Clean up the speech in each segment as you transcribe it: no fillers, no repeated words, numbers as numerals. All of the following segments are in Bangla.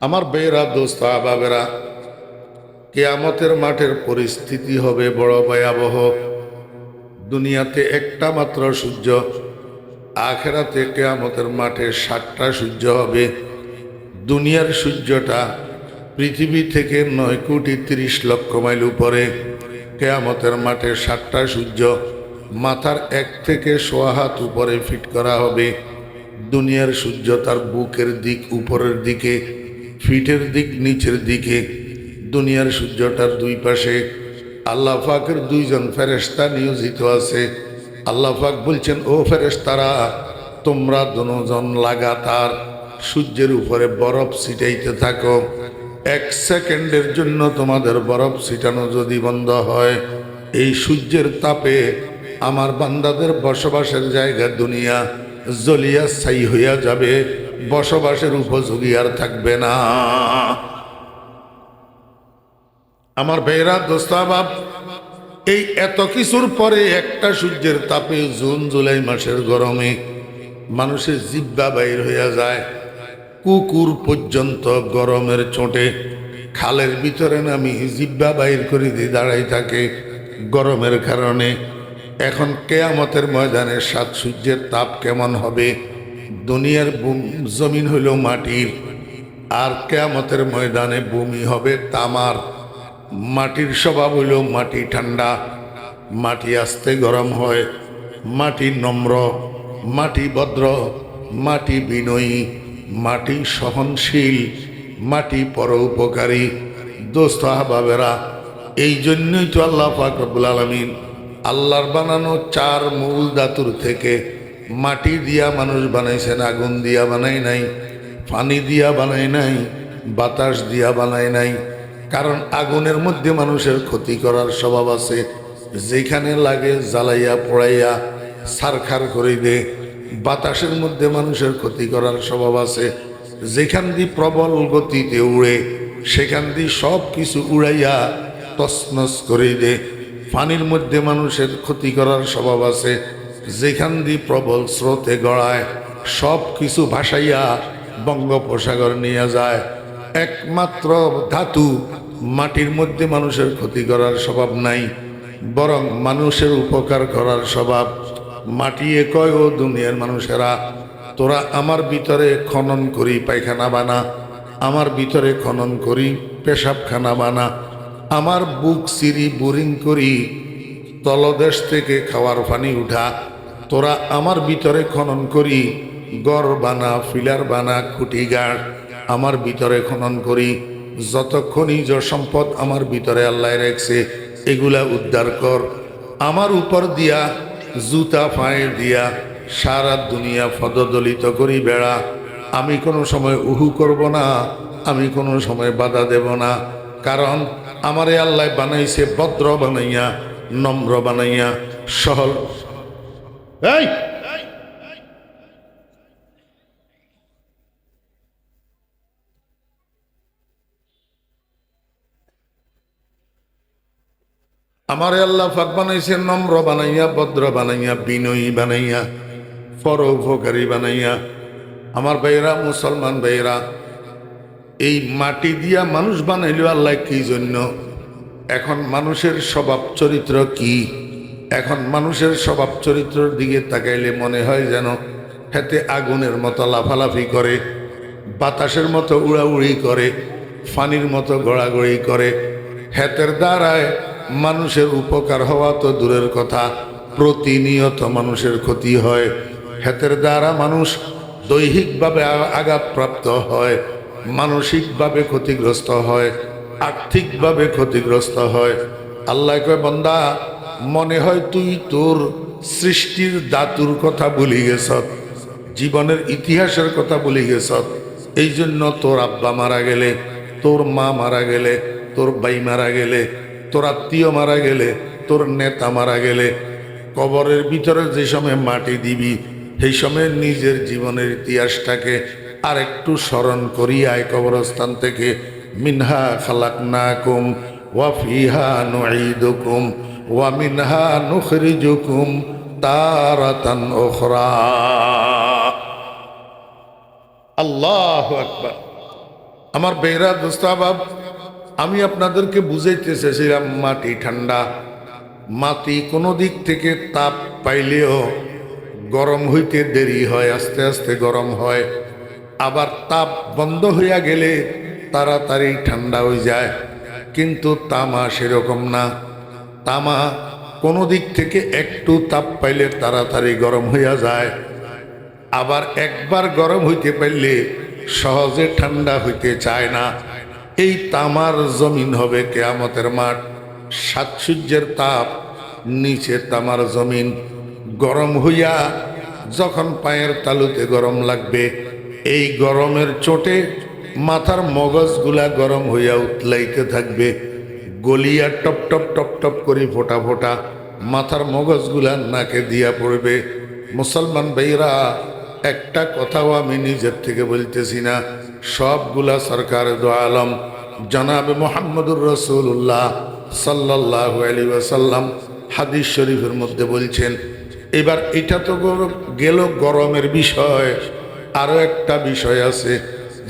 আমার বেয়েরা দোস্ত আহবাবেরা, কিয়ামতের মাঠের পরিস্থিতি হবে বড় ভয়াবহ। দুনিয়াতে একটা মাত্র সূর্য, আখেরাতে কিয়ামতের মাঠে 7টা সূর্য হবে। দুনিয়ার সূর্যটা পৃথিবী থেকে 9,30,00,000 মাইল উপরে। কিয়ামতের মাঠে 7টা সূর্য মাথার 1 থেকে 1.25 হাত উপরে ফিট করা হবে। দুনিয়ার সূর্য তার বুকের দিক উপরের দিকে, ফিটের দিক নিচের দিকে। দুনিয়ার সূর্যটার দুই পাশে আল্লাহ পাকের 2জন ফেরেশতা নিয়োজিত আছে। আল্লাহ পাক বলছেন, ও ফেরেশতারা, তোমরা দুজন লাগাতার সূর্যের উপরে বরফ ছিটাইতে থাকো। 1 সেকেন্ডের জন্য তোমাদের বরফ ছিটানো যদি বন্ধ হয়, এই সূর্যের তাপে আমার বান্দাদের বসবাসের জায়গা দুনিয়া জ্বলিয়া ছাই হইয়া যাবে, বসবাসের উপযোগী আর থাকবে না। আমার ভাইরা দোস্তাবাব, এই এত কিছুর পরে একটা সূর্যের তাপে জুন জুলাই মাসের গরমে মানুষের জিব্বা বাইর হইয়া যায়। কুকুর পর্যন্ত গরমের চোটে খালের ভিতরে নামি জিব্বা বাইর করে দিয়ে দাঁড়াই থাকে গরমের কারণে। এখন কিয়ামতের ময়দানে 7 সূর্যের তাপ কেমন হবে? দুনিয়ার জমিন হইল মাটির, আর কিয়ামতের ময়দানে ভূমি হবে তামার। মাটির স্বভাব হইল মাটি ঠান্ডা, মাটি আস্তে গরম হয়, মাটি নম্র, মাটি ভদ্র, মাটি বিনয়ী, মাটি সহনশীল, মাটি পরোপকারী। দোস্ত আহবাবেরা, এই জন্যই তো আল্লাহ পাক রব্বুল আলামিন আল্লাহর বানানো 4 মূল ধাতুর থেকে মাটি দিয়া মানুষ বানাইছেন। আগুন দিয়া বানাই নাই, পানি দিয়া বানাই নাই, বাতাস দিয়া বানাই নাই। কারণ আগুনের মধ্যে মানুষের ক্ষতি করার স্বভাব আছে, যেখানে লাগে জ্বালাইয়া পোড়াইয়া ছারখার করে দে। বাতাসের মধ্যে মানুষের ক্ষতি করার স্বভাব আছে, যেখান দিয়ে প্রবল গতিতে উড়ে সেখান দিয়ে সব কিছু উড়াইয়া তছনছ করে দে। পানির মধ্যে মানুষের ক্ষতি করার স্বভাব আছে, যেখান দিয়ে প্রবল স্রোতে গড়ায় সব কিছু ভাসাইয়া বঙ্গোপসাগর নিয়ে যায়। একমাত্র ধাতু মাটির মধ্যে মানুষের ক্ষতি করার স্বভাব নাই, বরং মানুষের উপকার করার স্বভাব। মাটিয়ে কয়, ও দুনিয়ার মানুষেরা, তোরা আমার ভিতরে খনন করি পায়খানা বানা, আমার ভিতরে খনন করি পেশাবখানা বানা, আমার বুক সিঁড়ি বোরিং করি তলদেশ থেকে খাওয়ার পানি উঠা। তোরা আমার ভিতরে খনন করি গড় বানা, ফিলার বানা, খুঁটি গাড় আমার ভিতরে খনন করি। যত খনিজ সম্পদ আমার ভিতরে আল্লাহ রেখেছে এগুলা উদ্ধার কর। আমার উপর দিয়া জুতা পায়ে দিয়া সারা দুনিয়া পদদলিত করি বেড়া। আমি কোনো সময় উহু করব না, আমি কোনো সময় বাধা দেব না। কারণ আমারে আল্লাহ বানাইছে ভদ্র বানাইয়া, নম্র বানাইয়া, সহল। এই আমারে আল্লাহ পাক বানাইছে নম্র বানাইয়া, ভদ্র বানাইয়া, বিনয়ী বানাইয়া, পরোপকারী বানাইয়া। আমার ভাইয়েরা, মুসলমান ভাইয়েরা, এই মাটি দিয়া মানুষ বানাইল আল্লাহ কি জন্য? এখন মানুষের স্বভাব চরিত্র কি? এখন মানুষের স্বভাব চরিত্রের দিকে তাকাইলে মনে হয় যেন হাতে আগুনের মতো লাফালাফি করে, বাতাসের মতো উড়াউড়ি করে, ফানির মতো গড়াগড়ি করে। হাতের দ্বারায় মানুষের উপকার হওয়া তো দূরের কথা, প্রতিনিয়ত মানুষের ক্ষতি হয়। হাতের দ্বারা মানুষ দৈহিকভাবে আঘাতপ্রাপ্ত হয়, মানসিকভাবে ক্ষতিগ্রস্ত হয়, আর্থিকভাবে ক্ষতিগ্রস্ত হয়। আল্লাহ কয়, বান্দা, মনে হয় তুই তোর সৃষ্টির ধাতুর কথা ভুলে গেছ, জীবনের ইতিহাসের কথা ভুলে গেছ। এই জন্য তোর আব্বা মারা গেলে, তোর মা মারা গেলে, তোর ভাই মারা গেলে, তোর আত্মীয় মারা গেলে, তোর নেতা মারা গেলে, কবরের ভিতরে যে সময় মাটি দিবি সেই সময় নিজের জীবনের ইতিহাসটাকে আর একটু স্মরণ করিয়ায় কবরস্থান থেকে মিনহা খালাকনাকুম ওয়া ফিহা নুঈদুকুম ওয়া মিনহা নুখরিজুকুম তারাতান উখরা। আল্লাহু আকবার। আমার বেহরা দোস্তাবাব, আমি আপনাদেরকে বুঝাইতে চেয়েছিলাম মাটি ঠান্ডা, মাটি কোনো দিক থেকে তাপ পাইলেও গরম হইতে দেরি হয়, আস্তে আস্তে গরম হয়। আবার তাপ বন্ধ হইয়া গেলে তাড়াতাড়ি ঠান্ডা হয়ে যায়। কিন্তু তামা সেরকম না। তামা কোনো দিক থেকে একটু তাপ পাইলে তাড়াতাড়ি গরম হইয়া যায়। আবার একবার গরম হইতে পারলে সহজে ঠান্ডা হইতে চায় না। এই তামার জমিন হবে কিয়ামতের মাঠ। সাত সূর্যের তাপ, নিচে তামার জমিন গরম হইয়া যখন পায়ের তালুতে গরম লাগবে, এই গরমের চোটে মাথার মগজগুলা গরম হইয়া উতলাইতে থাকবে, গলিয়া টপ টপ টপ টপ করে ফোটা ফোটা মাথার মগজগুলা নাকে দিয়া পড়বে। মুসলমান ভাইরা, একটা কথাও আমি নিজের থেকে বলতেছি না, সবগুলা সরকার দো আলম জনাব মুহাম্মদুর রাসূলুল্লাহ সাল্লাল্লাহু আলাইহি ওয়াসাল্লাম হাদিস শরীফের মধ্যে বলছেন। এবার এটা তো গেল গরমের বিষয়, আরো একটা বিষয় আছে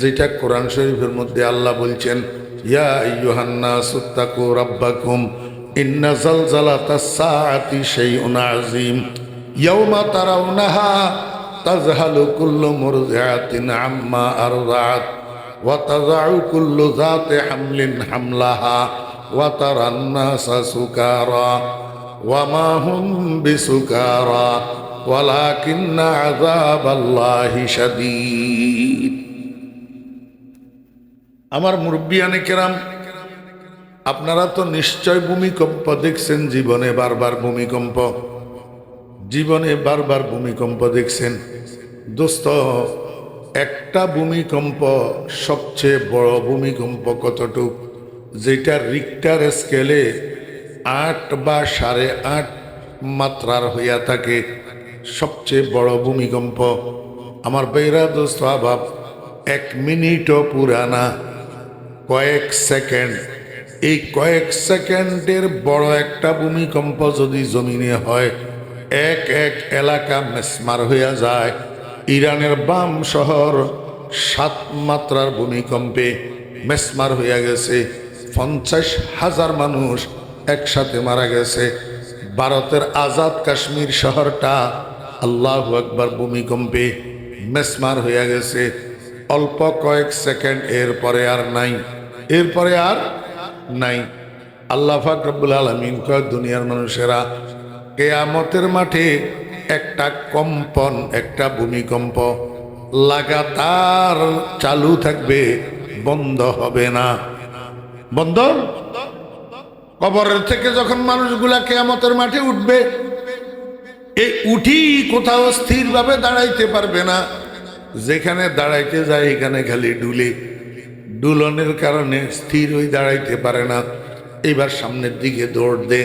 যেটা কোরআন শরীফের মধ্যে আল্লাহ বলছেন, ইয়া আইয়ুহান নাসু তাকু রাব্বাকুম ইন্না জালজালাতাস সাআতি শাইউন আযীম ইয়াওমা তারাউনাহা তাযহালু কুল্লু মুরদিআতিন আম্মা আরদাআত ওয়া তাযাউ কুল্লু যাতি হামলিন হামলাহা ওয়া তারান নাসা সুকারা ওয়া মা হুম বিসুকারা ওয়ালাকিন্না আযাবাল্লাহি শাদীদ। আমার মুরব্বিয়ানে কেরাম, আপনারা তো নিশ্চয় ভূমিকম্প দেখছেন জীবনে, বারবার ভূমিকম্প, জীবনে বারবার ভূমিকম্প দেখছেন। দোস্ত, একটা ভূমিকম্প, সবচেয়ে বড় ভূমিকম্প কতটুক, যেটা রিক্টার স্কেলে 8 বা 8.5 মাত্রার হইয়া থাকে, সবচেয়ে বড় ভূমিকম্প। আমার বেহরা দোস্ত আবাব, 1 মিনিটও পুরানা, কয়েক সেকেন্ড। এই কয়েক সেকেন্ডের বড় একটা ভূমিকম্প যদি জমিনে হয়, এক এক এলাকা মেসমার হইয়া যায়। ইরানের বাম শহর 7 মাত্রার ভূমিকম্পে মেসমার হইয়া গেছে, 50,000 মানুষ একসাথে মারা গেছে। ভারতের আজাদ কাশ্মীর শহরটা আল্লাহু আকবার ভূমিকম্পে মেসমার হইয়া গেছে। অল্প কয়েক সেকেন্ড, এরপরে আর নাই, এরপরে আর নাই। আল্লাহ পাক রব্বুল আলামিন কয়, দুনিয়ার মানুষেরা, কিয়ামতের মাঠে একটা কম্পন, একটা ভূমিকম্প লাগাতার চালু থাকবে, বন্ধ হবে না। বন্ধ? কবরের থেকে যখন মানুষগুলা কিয়ামতের মাঠে উঠবে, এই উঠি কোথাও স্থিরভাবে দাঁড়াইতে পারবে না। যেখানে দাঁড়াইতে যায় এখানে খালি ডুলে, ডুলনের কারণে স্থির হয়ে দাঁড়াইতে পারে না। এবার সামনের দিকে দৌড় দে,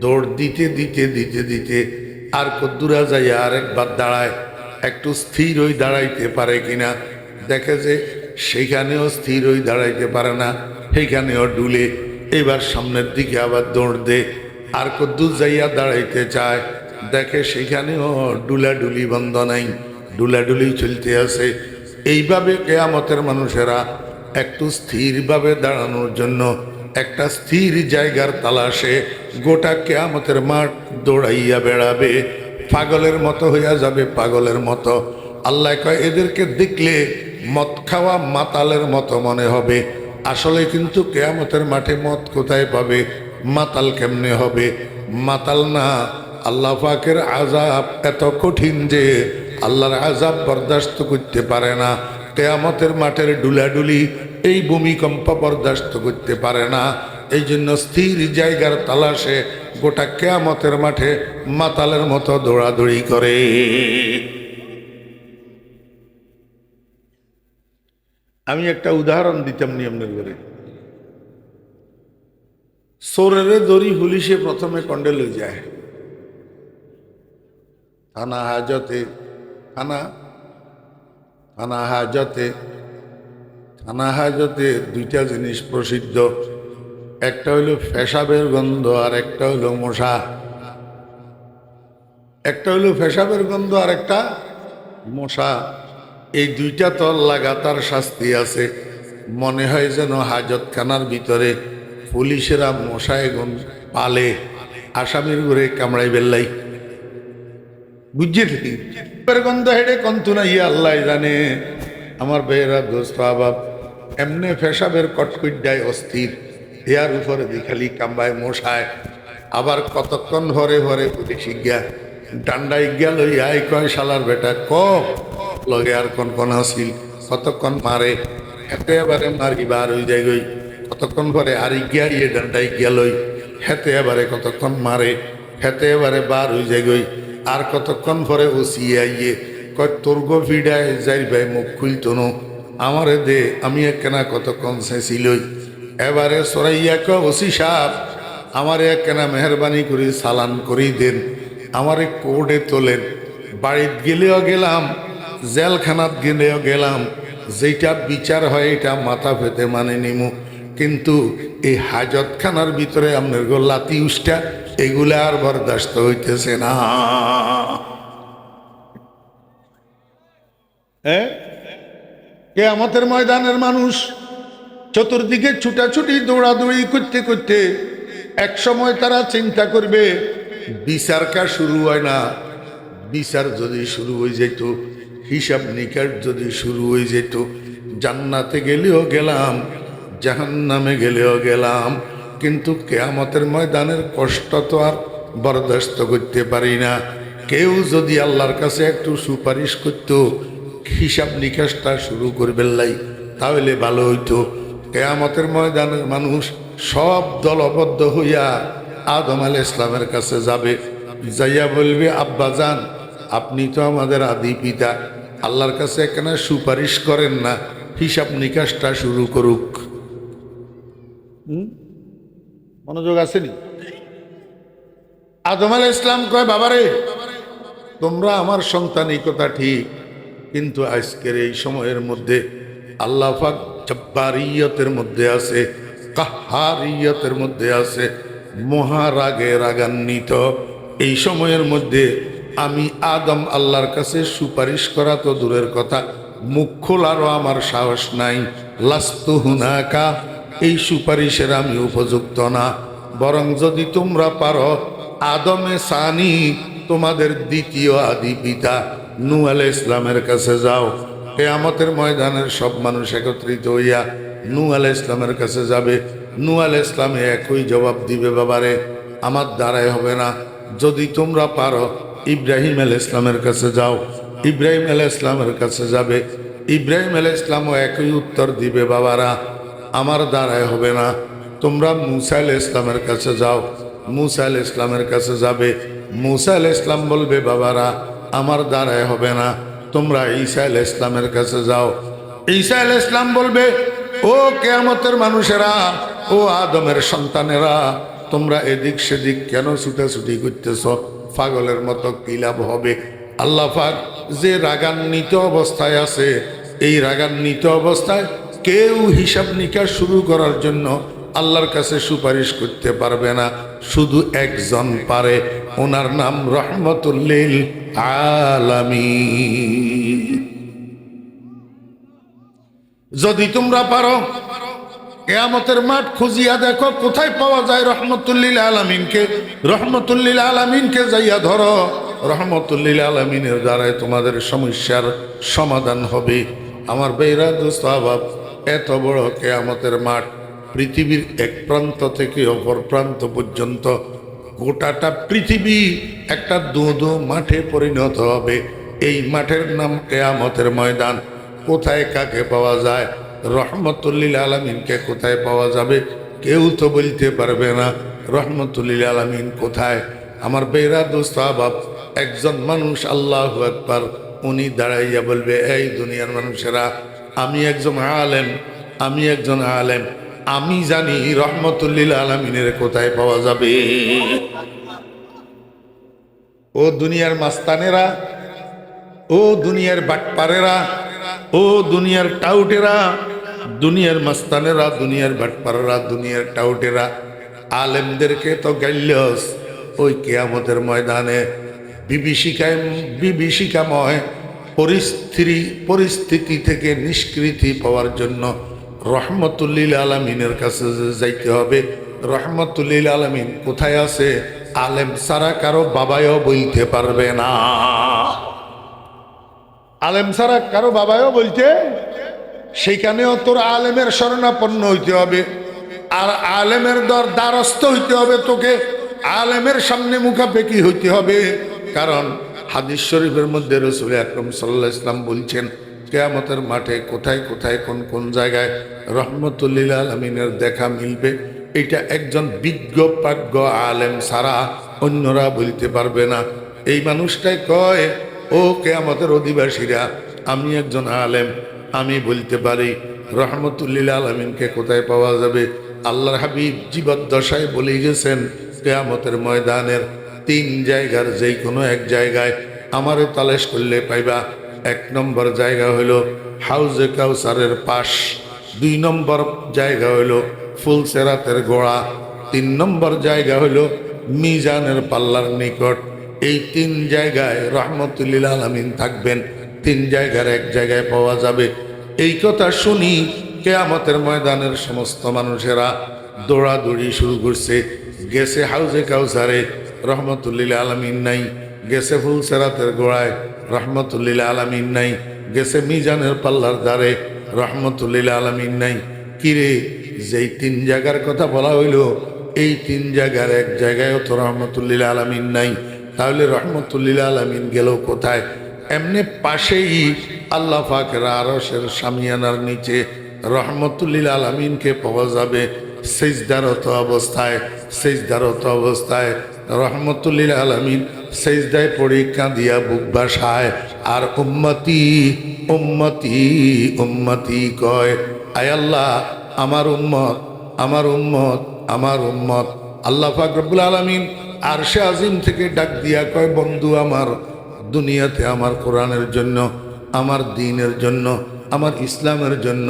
দৌড় দিতে দিতে দিতে দিতে আর কদ্দুরা যাইয়া আরেকবার দাঁড়ায়, একটু স্থির হয়ে দাঁড়াইতে পারে কিনা, দেখে যে সেখানেও স্থির হয়ে দাঁড়াইতে পারে না, সেইখানেও ডুলে। এবার সামনের দিকে আবার দৌড় দে, আর কদ্দুর যাইয়া দাঁড়াইতে চায়, দেখে সেখানেও ডুলাডুলি বন্ধ নাই, ডুলাডুলি চলতে আছে। এইভাবে কিয়ামতের মানুষেরা একটু স্থিরভাবে দাঁড়ানোর জন্য একটা স্থির জায়গার তালাশে গোটা কিয়ামতের মাঠ দৌড়াইয়া বেড়াবে, পাগলের মতো হইয়া যাবে, পাগলের মতো। আল্লাহ কয়, এদেরকে দেখলে মদ খাওয়া মাতালের মতো মনে হবে। আসলে কিন্তু কিয়ামতের মাঠে মদ কোথায় পাবে, মাতাল কেমনে হবে? মাতাল না, আল্লাহ পাকের আযাব এত কঠিন যে আল্লাহর আযাব বরদাস্ত করতে পারে না। কিয়ামতের মাঠের ডুলাডুলি, এই ভূমিকম্প বরদাস্ত করতে পারে না। এই জন্য স্থির জায়গার তালাশে গোটা কিয়ামতের মাঠে মাতালের মতো দৌড়াদৌড়ি করে। আমি একটা উদাহরণ দিতাম নিয়মের করে। চোরেরে দড়ি পুলিশে প্রথমে কন্ডে লই যায় থানা হাজতে, থানা হাজতে দুইটা জিনিস প্রসিদ্ধ, একটা হইল পেশাবের গন্ধ আর একটা হইল মশা। একটা হইল পেশাবের গন্ধ আর একটা মশা। এই দুইটা তো লাগাতার শাস্তি আছে। মনে হয় যেন হাজতখানার ভিতরে পুলিশেরা মশায় পালে আসামির ঘুরে কামড়াই বেল্লাই বুঝলি গন্ধ হেডে কন্তু না ইয়া আল্লাহ জানে। আমার বেয়েরা দোস্ত আবাব এমনে ফেসাবের কটকুড্ডায় অস্থির, ইয়ার উপরে খালি কামবায় মশায়। আবার কতক্ষণ ভরে ভরে পুলিশ গিয়া ডান্ডাই গিয়া লইয়াই কয় শালার বেটা ক লগে আর কন আসিল, কতক্ষণ মারে হেতে এবারে মারিবার ওই জায়গায়, কতক্ষণ পরে আর গিয়া ইয়ে ডান্ডাই গিয়া লই হেতে এবারে কতক্ষণ মারে হেতে এবারে বার ওই জায়গায়, আর কতক্ষণ পরে ওসিয়ে ইয়ে কয় তোর গো ভিড়ায় যাই ভাই মুখ খুলতো নো আমারে দে আমি একখানা কতক্ষণ চেঁচিলই। এবারে সরাইয়া ক ওসি সাহ আমারে একখানা মেহরবানি করে সালান করি দেন, আমারে কোর্টে তোলেন, বাড়িতে গেলেও গেলাম জেলখানাত গেলেও গেলাম, যেটা বিচার হয় এটা মাথা পেতে মানে নিমু, কিন্তু এই হাজতখানার ভিতরে আপনার গো লাতি উষ্টা এগুলা আর বরদাস্ত হইতেছে না। হ্যাঁ কিয়ামতের ময়দানের মানুষ চতুর্দিকে ছুটাছুটি দৌড়াদৌড়ি করতে করতে এক সময় তারা চিন্তা করবে বিচার কা শুরু হয় না, বিচার যদি শুরু হয়ে যেত, হিসাব নিকাশ যদি শুরু হয়ে যেত, জান্নাতে গেলেও গেলাম জাহান্নামে গেলেও গেলাম, কিন্তু কিয়ামতের ময়দানের কষ্ট তো আর বরদাস্ত করতে পারি না। কেউ যদি আল্লাহর কাছে একটু সুপারিশ করত, হিসাব নিকাশটা শুরু করবে লাই, তাহলে ভালো হইতো। কিয়ামতের ময়দানের মানুষ সব দলবদ্ধ হইয়া আদম আলাইহিস ইসলামের কাছে যাবে, যাইয়া বলবে আব্বা জান আপনি তো আমাদের আদি পিতা, আল্লাহর কাছে এখানে সুপারিশ করেন না, হিসাব নিকাশটা শুরু করুক। মনোযোগ আসেনি? আদম আলাইহিস ইসলাম কয় বাবারে তোমরা আমার সন্তান এই কথা ঠিক, কিন্তু আজকের এই সময়ের মধ্যে আল্লাহ পাক জব্বারিয়তের মধ্যে আছে, কাহারিয়তের মধ্যে আছে, মহারাগে রাগান্বিত। এই সময়ের মধ্যে আমি আদম আল্লাহর কাছে সুপারিশ করা তো দূরের কথা, মুখ খোলারও আমার সাহস নাই। লাস্তু হুনাকা, এই সুপারিশের আমি উপযুক্ত না, বরং যদি তোমরা পারো আদমে সানি তোমাদের দ্বিতীয় আদি পিতা নূহ আলাইহিস ইসলামের কাছে যাও। কিয়ামতের ময়দানের সব মানুষ একত্রিত হইয়া নূহ আলাইহিস ইসলামের কাছে যাবে। নূহ আলাইহিস ইসলাম একই জবাব দিবে বাবারে আমার দ্বারাই হবে না, যদি তোমরা পারো ইব্রাহিম আলাইহিস ইসলামের কাছে যাও। ইব্রাহিম আলাইহিস ইসলামের কাছে যাবে, ইব্রাহিম আলাইহিস ইসলামও একই উত্তর দিবে বাবারা আমার দ্বারাই হবে না। তোমরা মূসা আলাইহিস ইসলামের কাছে যাও, মূসা আলাইহিস ইসলামের কাছে যাবে, মূসা আলাইহিস ইসলাম বলবে বাবারা আমার দ্বারাই হবে না। তোমরা ঈসা আলাইহিস ইসলামের কাছে যাও, ঈসা আলাইহিস ইসলাম বলবে ও কিয়ামতের মানুষেরা, ও আদমের সন্তানেরা, তোমরা এদিক সেদিক কেন ছুটাছুটি করতেছ, পাগলের মতো কি লাভ হবে? আল্লাহ পাক যে রাগান্বিত অবস্থায় আছে, এই রাগান্বিত অবস্থায় কেউ হিসাব নিকাশ শুরু করার জন্য আল্লাহর কাছে সুপারিশ করতে পারবে না, শুধু একজন পারে, ওনার নাম রহমতুল লিল আলামিন। যদি তোমরা পারো কিয়ামতের মাঠ খুঁজিয়া দেখো কোথায় পাওয়া যায় রহমতুল লিল আলামিনকে, রহমতুল লিল আলামিনকে যাইয়া ধরো, রহমতুল লিল আলামিনের দ্বারাই তোমাদের সমস্যার সমাধান হবে। আমার বেইরা দোস্ত আবাব, এত বড় কিয়ামতের মাঠ, পৃথিবীর এক প্রান্ত থেকে অপর প্রান্ত পর্যন্ত গোটাটা পৃথিবী একটা দু মাঠে পরিণত হবে। এই মাঠের নাম কিয়ামতের ময়দান। কোথায় কাকে পাওয়া যায়, রহমতুল লিল আলামিনকে কোথায় পাওয়া যাবে কেউ তো বলতে পারবে না। রহমতুল লিল আলামিন কোথায়? আমার বেইরা দোস্ত আবাব, একজন মানুষ আল্লাহু আকবার, উনি দাঁড়াইয়া বলবে এই দুনিয়ার মানুষেরা আমি একজন আলেম, আমি একজন আলেম, আমি জানি রহমতুল লিল আলামিনের কোথায় পাওয়া যাবে। ও দুনিয়ার মাস্তানেরা, ও দুনিয়ার বাটপারেরা, ও দুনিয়ার টাউটেরা, দুনিয়ার মাস্তানেরা, দুনিয়ার বাটপারেরা, দুনিয়ার টাউটেরা, আলেমদেরকে তো গাইলস ওই কিয়ামতের ময়দানে বিভীষিকাময় পরিস্থিতি থেকে নিষ্কৃতি পাওয়ার জন্য রহমতুল্লিল আলামিনের কাছে যাইতে হবে। রহমতুল্লিল আলামিন কোথায় আছে? আলেম ছাড়া কারো বাবাও বলতে পারবে না। আলেম ছাড়া কারো বাবাও বলতে, সেইখানেও তোর আলেমের শরণাপন্ন হইতে হবে, আর আলেমের দ্বারস্থ হইতে হবে, তোকে আলেমের সামনে মুখাপেকি হইতে হবে। কারণ হাদিস শরীফের মধ্যে রাসূল আকরাম সাল্লাল্লাহু আলাইহি ওয়াসাল্লাম বলছেন, কিয়ামতের মাঠে কোথায় কোথায় কোন কোন জায়গায় রহমতুল্লিল আলামিনের দেখা মিলবে, এটা একজন বিজ্ঞ প্রাজ্ঞ আলেম ছাড়া অন্যরা বলতে পারবে না। এই মানুষটাই কয়, ও কিয়ামতের অধিবাসীরা, আমি একজন আলেম, আমি বলতে পারি রহমতুল্লিল আলামিনকে কোথায় পাওয়া যাবে। আল্লাহর হাবিব জীবদ্দশায় বলে গেছেন, কিয়ামতের ময়দানের 3 জায়গার যে কোনো এক জায়গায় আমারে তালাশ করলে পাইবা। 1 নম্বর জায়গা হইল হাউজে কাউসারের পাশ, 2 নম্বর জায়গা হইল ফুলসেরাতের গোড়া, 3 নম্বর জায়গা হইল মিজানের পাল্লার নিকট। এই 3 জায়গায় রহমতুল্লিল আলামিন থাকবেন। 3 জায়গার এক জায়গায় পাওয়া যাবে। এই কথা শুনি কিয়ামতের ময়দানের সমস্ত মানুষেরা দৌড়াদৌড়ি শুরু করছে। গেছে হাউজে কাউসারে, রহমতুল্লিল আলামিন নাই। গেছে ফুলসেরাতের গোড়ায়, রহমতুল্লিল আলামিন নাই। গেছে মিজানের পাল্লার দ্বারে, রহমতুল্লিল আলামিন নাই। কিরে, যেই 3 জায়গার কথা বলা হইল, এই 3 জায়গার এক জায়গায়ও তো রহমতুল্লিল আলামিন নাই। তাহলে রহমতুল্লিল আলামিন গেল কোথায়? এমনি পাশেই আল্লাহ পাকের আরশের শামিয়ানার নিচে রহমতুল্লিল আলামিনকে পাওয়া যাবে। সেজদারত অবস্থায়, সেজদারত অবস্থায় রহমতুল্লিল আলামিন সেজদায় পড়ে কাঁদিয়া বুক ভাসায়, আর উম্মতি উম্মতি উম্মতি কয়, আয় আল্লাহ, আমার উম্মত, আমার উম্মত, আমার উম্মত। আল্লাহ পাক রব্বুল আলামিন আরশে আজিম থেকে ডাক দিয়া কয়, বন্ধু আমার, দুনিয়াতে আমার কোরআনের জন্য, আমার দ্বীনের জন্য, আমার ইসলামের জন্য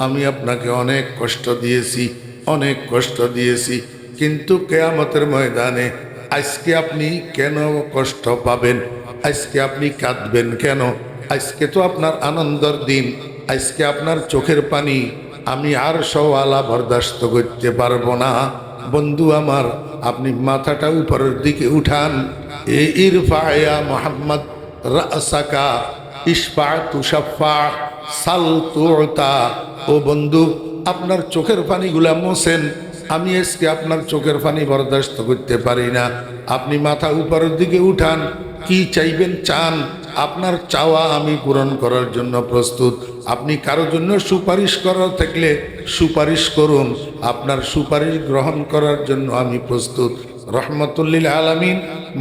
আমি আপনাকে অনেক কষ্ট দিয়েছি, অনেক কষ্ট দিয়েছি, কিন্তু কিয়ামতের ময়দানে আজকে আপনি কেন কষ্ট পাবেন? আজকে আপনি কাঁদবেন কেন? আজকে তো আপনার আনন্দের দিন, আজকে আপনার চোখের পানি আমি আর সওয়ালা বরদাস্ত করতে পারবো না। বন্ধু আমার, আপনি মাথাটা উপরের দিকে উঠান। এ ইরফায়া মোহাম্মদ রাসাকা ইশফা তুশাফা সাল তুতা। ও বন্ধু, আপনার চোখের পানিগুলা মোছেন। আমি আজকে আপনার চোখের পানি বরদাস্ত করতে পারি না। আপনি মাথা উপরের দিকে উঠান, কি চাইবেন চান, আপনার চাওয়া আমি পূরণ করার জন্য প্রস্তুত। আপনি কারোর জন্য সুপারিশ করার থাকলে সুপারিশ করুন, আপনার সুপারিশ গ্রহণ করার জন্য আমি প্রস্তুত। রহমতুল্লিল আলামিন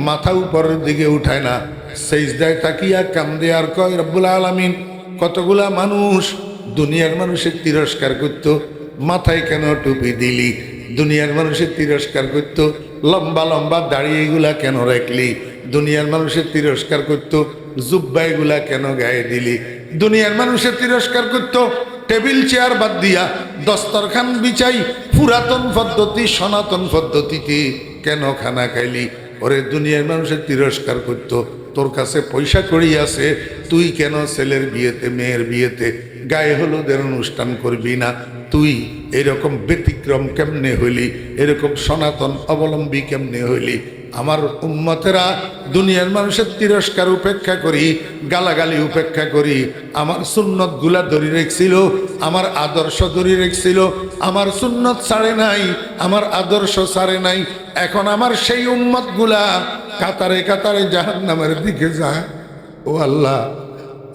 মাথা উপরের দিকে উঠায় না, সেজদায় তাকিয়া কান্দে আর কয়, রব্বুল আলামিন, কতগুলা মানুষ দুনিয়ার মানুষের তিরস্কার করত, মাথায় কেন টুপি দিলি? দুনিয়ার মানুষের তিরস্কার করত, লম্বা লম্বা দাড়ি এগুলা কেন রাখলি? দুনিয়ার মানুষের তিরস্কার করত, জুব্বা এগুলা কেন গায়ে দিলি? দুনিয়ার মানুষের তিরস্কার করত, টেবিল চেয়ার বাদ দিয়া দস্তরখান বিছাই পুরাতন পদ্ধতি সনাতন পদ্ধতিতে কেন খানা খাইলি? ওরে, দুনিয়ার মানুষের তিরস্কার করত, তোর কাছে পয়সা কড়ি আছে, তুই কেন ছেলের বিয়েতে মেয়ের বিয়েতে গায়ে হলুদের অনুষ্ঠান করবি না? তুই এরকম ব্যতিক্রম কেমনে হইলি? এরকম সনাতন অবলম্বী কেমনে হইলি? আমার উম্মতেরা দুনিয়ার মানুষের তিরস্কার উপেক্ষা করি, গালাগালি উপেক্ষা করি, আমার সুন্নত গুলা ধরে রেখছিল, আমার আদর্শ ধরে রেখছিল, আমার সুন্নত ছাড়ে নাই, আমার আদর্শ ছাড়ে নাই। এখন আমার সেই উম্মত গুলা কাতারে কাতারে জাহান্নামের দিকে যায়। ও আল্লাহ,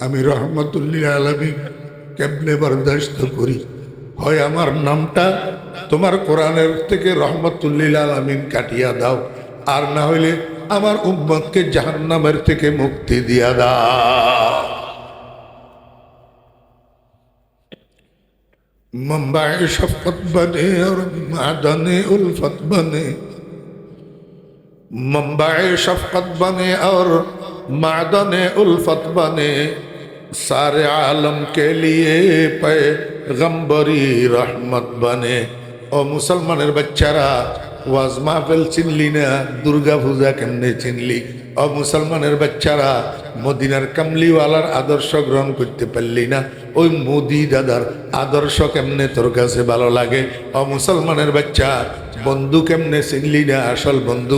আমি রহমতুল্লিল আলামিন কেমনে বরদাস্ত করি? হয় আমার নামটা তোমার কোরআনের থেকে রহমতুল্লিল আলামিন কাটিয়া দাও, আর না হইলে আমার উম্মতকে জাহান্নামের থেকে মুক্তি দিয়া দাও। मंबाए शफकत बने और मादने उल्फत बने, मंबाए शफकत बने और मादने उल्फत बने, सारे आलम के लिए पैगंबरी रहमत बने। ओ मुसलमानेर बच्चारा, ওয়াজ মাহফিল চিনলি না, দুর্গা পূজা কেমনে চিনলি? ও মুসলমানের বাচ্চারা, মদিনার কামলিওয়ালার আদর্শ গ্রহণ করতে পারলি না, ওই মোদি দাদার আদর্শ কেমনে তোর কাছে ভালো লাগে? ও মুসলমানের বাচ্চা, বন্ধু কেমনে চিনলি না আসল বন্ধু?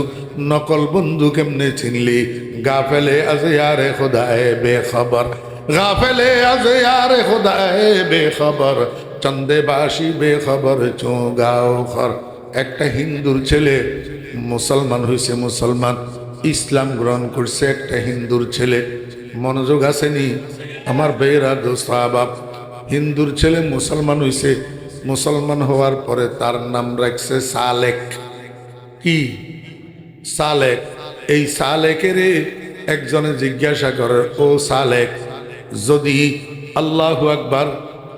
নকল বন্ধু কেমনে চিনলি? গাফেলে আজ ইয়ারে খোদায়ে বেখবর, গাফেলে আজ ইয়ারে খোদায়ে বেখবর, চন্দে বাসি বেখবর চো গাও খর। একটা হিন্দুর ছেলে মুসলমান হয়েছে, মুসলমান ইসলাম গ্রহণ করছে, একটা হিন্দুর ছেলে। মনোযোগ আসেনি আমার বেয়েরা দোস্ত আহবাব? হিন্দুর ছেলে মুসলমান হয়েছে, মুসলমান হওয়ার পরে তার নাম রাখছে সালেক। কি? সালেক। এই সালেকের একজনে জিজ্ঞাসা করে, ও সালেক, যদি আল্লাহু আকবার,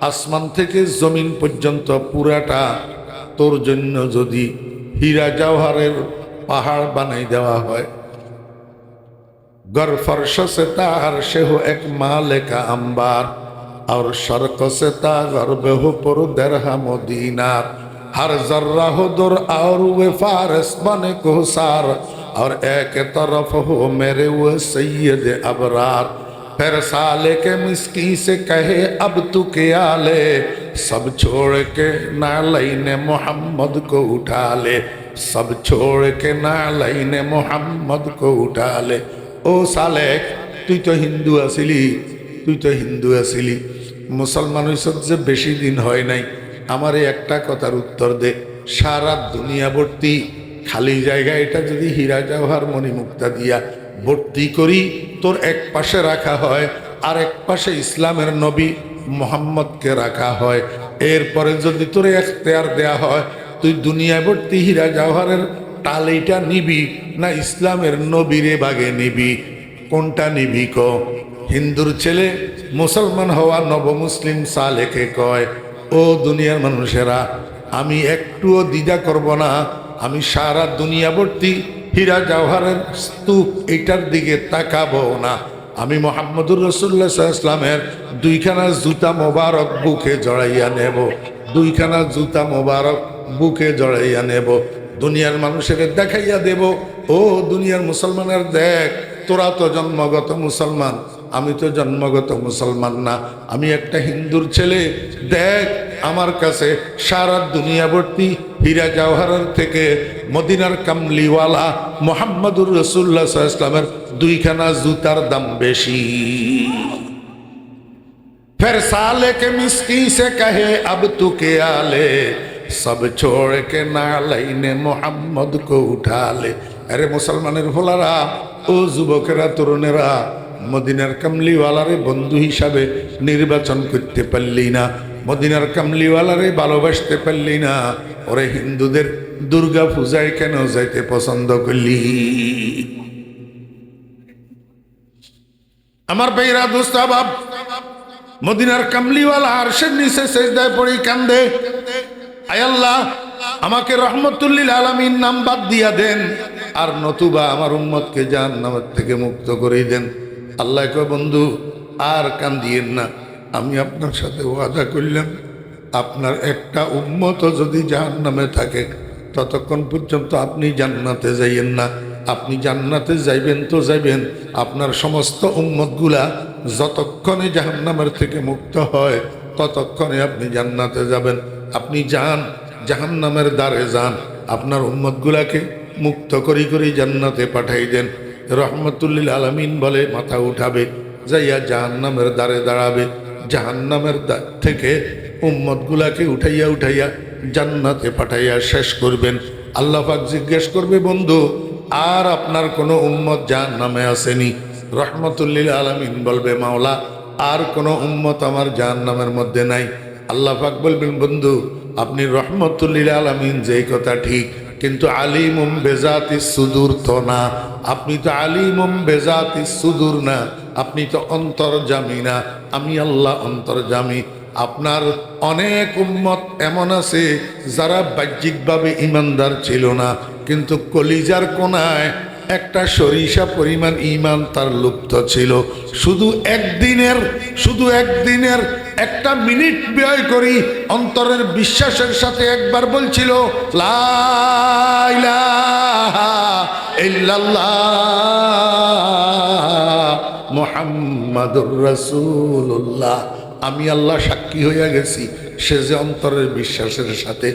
আসমান থেকে জমিন পর্যন্ত পুরাটা তোর জন্য যদি হীরা জওহরের পাহাড় বানাই দেওয়া হয়, गर फर्श से तार से हो एक माले का अंबार, और शर्क से तागर्ब हो पर दरहम दीनार, हर जर्रा हो दुर और वे फारस बने को सार, और एक तरफ हो मेरे वो सैयद अबरार। फिर साले के मिस्की से कहे अब तू क्या ले, सब छोड़ के नालैने मोहम्मद को उठा ले, सब छोड़ के नालैने मोहम्मद को उठा ले। ও সালেক, তুই তো হিন্দু আছিলি, তুই তো হিন্দু আছিলি, মুসলমান হইছ যে বেশি দিন হয় নাই। আমার এই একটা কথার উত্তর দে, সারা দুনিয়া ভর্তি খালি জায়গা এটা যদি হীরা জওহর মণিমুক্তা দিয়া ভর্তি করি, তোর এক পাশে রাখা হয় আর এক পাশে ইসলামের নবী মোহাম্মদকে রাখা হয়, এরপরে যদি তোর এখতিয়ার দেয়া হয় তুই দুনিয়া ভর্তি হীরা জওহরের টালিটা নিবি না ইসলামের নবীরে বাগে নিবি? কোনটা নিবি ক? হিন্দুর ছেলে মুসলমান হওয়া নবমুসলিম সালেকে কয়, ও দুনিয়ার মানুষেরা, আমি একটুও দ্বিধা করব না, আমি সারা দুনিয়া ভর্তি হীরা জওহরের স্তূপ এটার দিকে তাকাবো না, আমি মোহাম্মদুর রাসূলুল্লাহ সাল্লাল্লাহু আলাইহি ওয়াসাল্লামের দুইখানা জুতা মোবারক বুকে জড়াইয়া নেব, দুইখানা জুতা মোবারক বুকে জড়াইয়া নেব, দুনিয়ার মানুষের দেখাইয়া দেব, ও দুনিয়ার মুসলমানের দেখ, তোরা তো জন্মগত মুসলমান, আমি তো জন্মগত মুসলমান না, আমি একটা হিন্দুর ছেলে, দেখ আমার কাছে সারা দুনিয়া ভর্তি হীরা জওহরের থেকে মদিনার কামলিওয়ালা মুহাম্মদুর রাসূলুল্লাহ সাল্লাল্লাহু আলাইহি ওয়াসাল্লামের দুইখানা জুতার দাম বেশি। फिर साले के मिस्की से कहे अब तू क्या ले, सब छोड़ के नालैने मोहम्मद को उठा ले। अरे मुसलमाনের ভোলারা, ও যুবকেরা, তরুণেরা, মদিনার কামলিওয়ালারে বন্ধু হিসাবে নির্বাচন করতে পারলি না, মদিনার কামলিওয়ালারে ভালোবাসতে পারলি না, ওরে হিন্দুদের দুর্গা পূজায় কেন যাইতে পছন্দ করলি? আমার ভাইরা দোস্ত বাপ, মদিনার কামলিওয়ালা আরশের নিচে সেজদায় পড়ি কান্দে, আয় আল্লাহ, আমাকে রহমতুল্লিল আলামিন নাম বাদ দিয়া দেন, আর নতুবা আমার উম্মতকে জাহান্নামের থেকে মুক্ত করে দেন। আল্লাহ কয়, বন্ধু আর কান্দিয়েন না, আমি আপনার সাথে ওয়াদা করলাম, আপনার একটা উম্মত যদি জাহান্নামে থাকে ততক্ষণ পর্যন্ত আপনি জান্নাতে যাইয়েন না। আপনি জান্নাতে যাইবেন তো যাইবেন, আপনার সমস্ত উম্মতগুলা যতক্ষণে জাহান্নামের থেকে মুক্ত হয় ততক্ষণে আপনি জান্নাতে যাবেন। আপনি যান, জাহান্নামের দ্বারে যান, আপনার উম্মতগুলাকে মুক্ত করি করি জান্নাতে পাঠাই দেন। রহমতুল্লিল আলামিন বলে মাথা উঠাবে, যাইয়া জাহান্নামের দ্বারে দাঁড়াবে, জাহান্নামের থেকে উম্মতগুলাকে উঠাইয়া উঠাইয়া জান্নাতে পাঠাইয়া শেষ করবেন। আল্লাহ পাক জিজ্ঞেস করবে, বন্ধু আর আপনার কোনো উম্মত জাহান্নামে আসেনি? রহমতুল্লিল আলামিন বলবে, মাওলা আর কোনো উম্মত আমার জাহান্নামের মধ্যে নাই। আল্লাহ পাক বলবেন, বন্ধু আপনি রহমতুল্লিল আলামিন যেই কথা ঠিক, কিন্তু আলিমুম বেজাতিস সুদূর তো না, আপনি তো আলিমুম বেজাতিস সুদূর না, আপনি তো অন্তর্যামী না, আমি আল্লাহ অন্তর্যামী। আপনার অনেক উম্মত এমন আছে যারা বাহ্যিকভাবে ইমানদার ছিল না, কিন্তু কলিজার কোনায় একটা সরিষা পরিমাণ ঈমান তার লুপ্ত ছিল। শুধু একদিনের একটা মিনিট ব্যয় করি অন্তরের বিশ্বাসের সাথে একবার বলছিল লা ইলাহা ইল্লাল্লাহ মুহাম্মাদুর রাসূলুল্লাহ। আমি আল্লাহ সাক্ষী হইয়া গেছি, সে যে অন্তরের বিশ্বাসের সাথে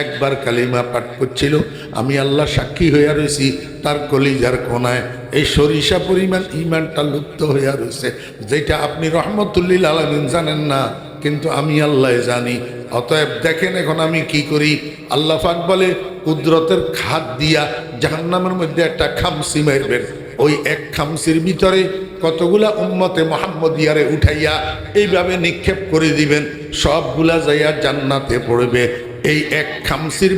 একবার কালিমা পাঠ করছিল, আমি আল্লাহ সাক্ষী হইয়া রয়েছি তার কলিজার কোনায় এই সরিষা পরিমাণ ঈমানটা লুপ্ত হইয়া রয়েছে, যেটা আপনি রহমতুল্লিল আলামিন জানেন না, কিন্তু আমি আল্লাহ জানি। অতএব দেখেন এখন আমি কি করি। আল্লাহ পাক বলে কুদরতের খাদ দিয়া জাহান্নামের মধ্যে একটা খামসি মারবেন, ওই এক খামসির ভিতরে কতগুলা উম্মতে মুহাম্মদিয়ারে উঠাইয়া এইভাবে নিক্ষেপ করে দিবেন, সবগুলা যাইয়া জান্নাতে পড়বে। এই এক খামসির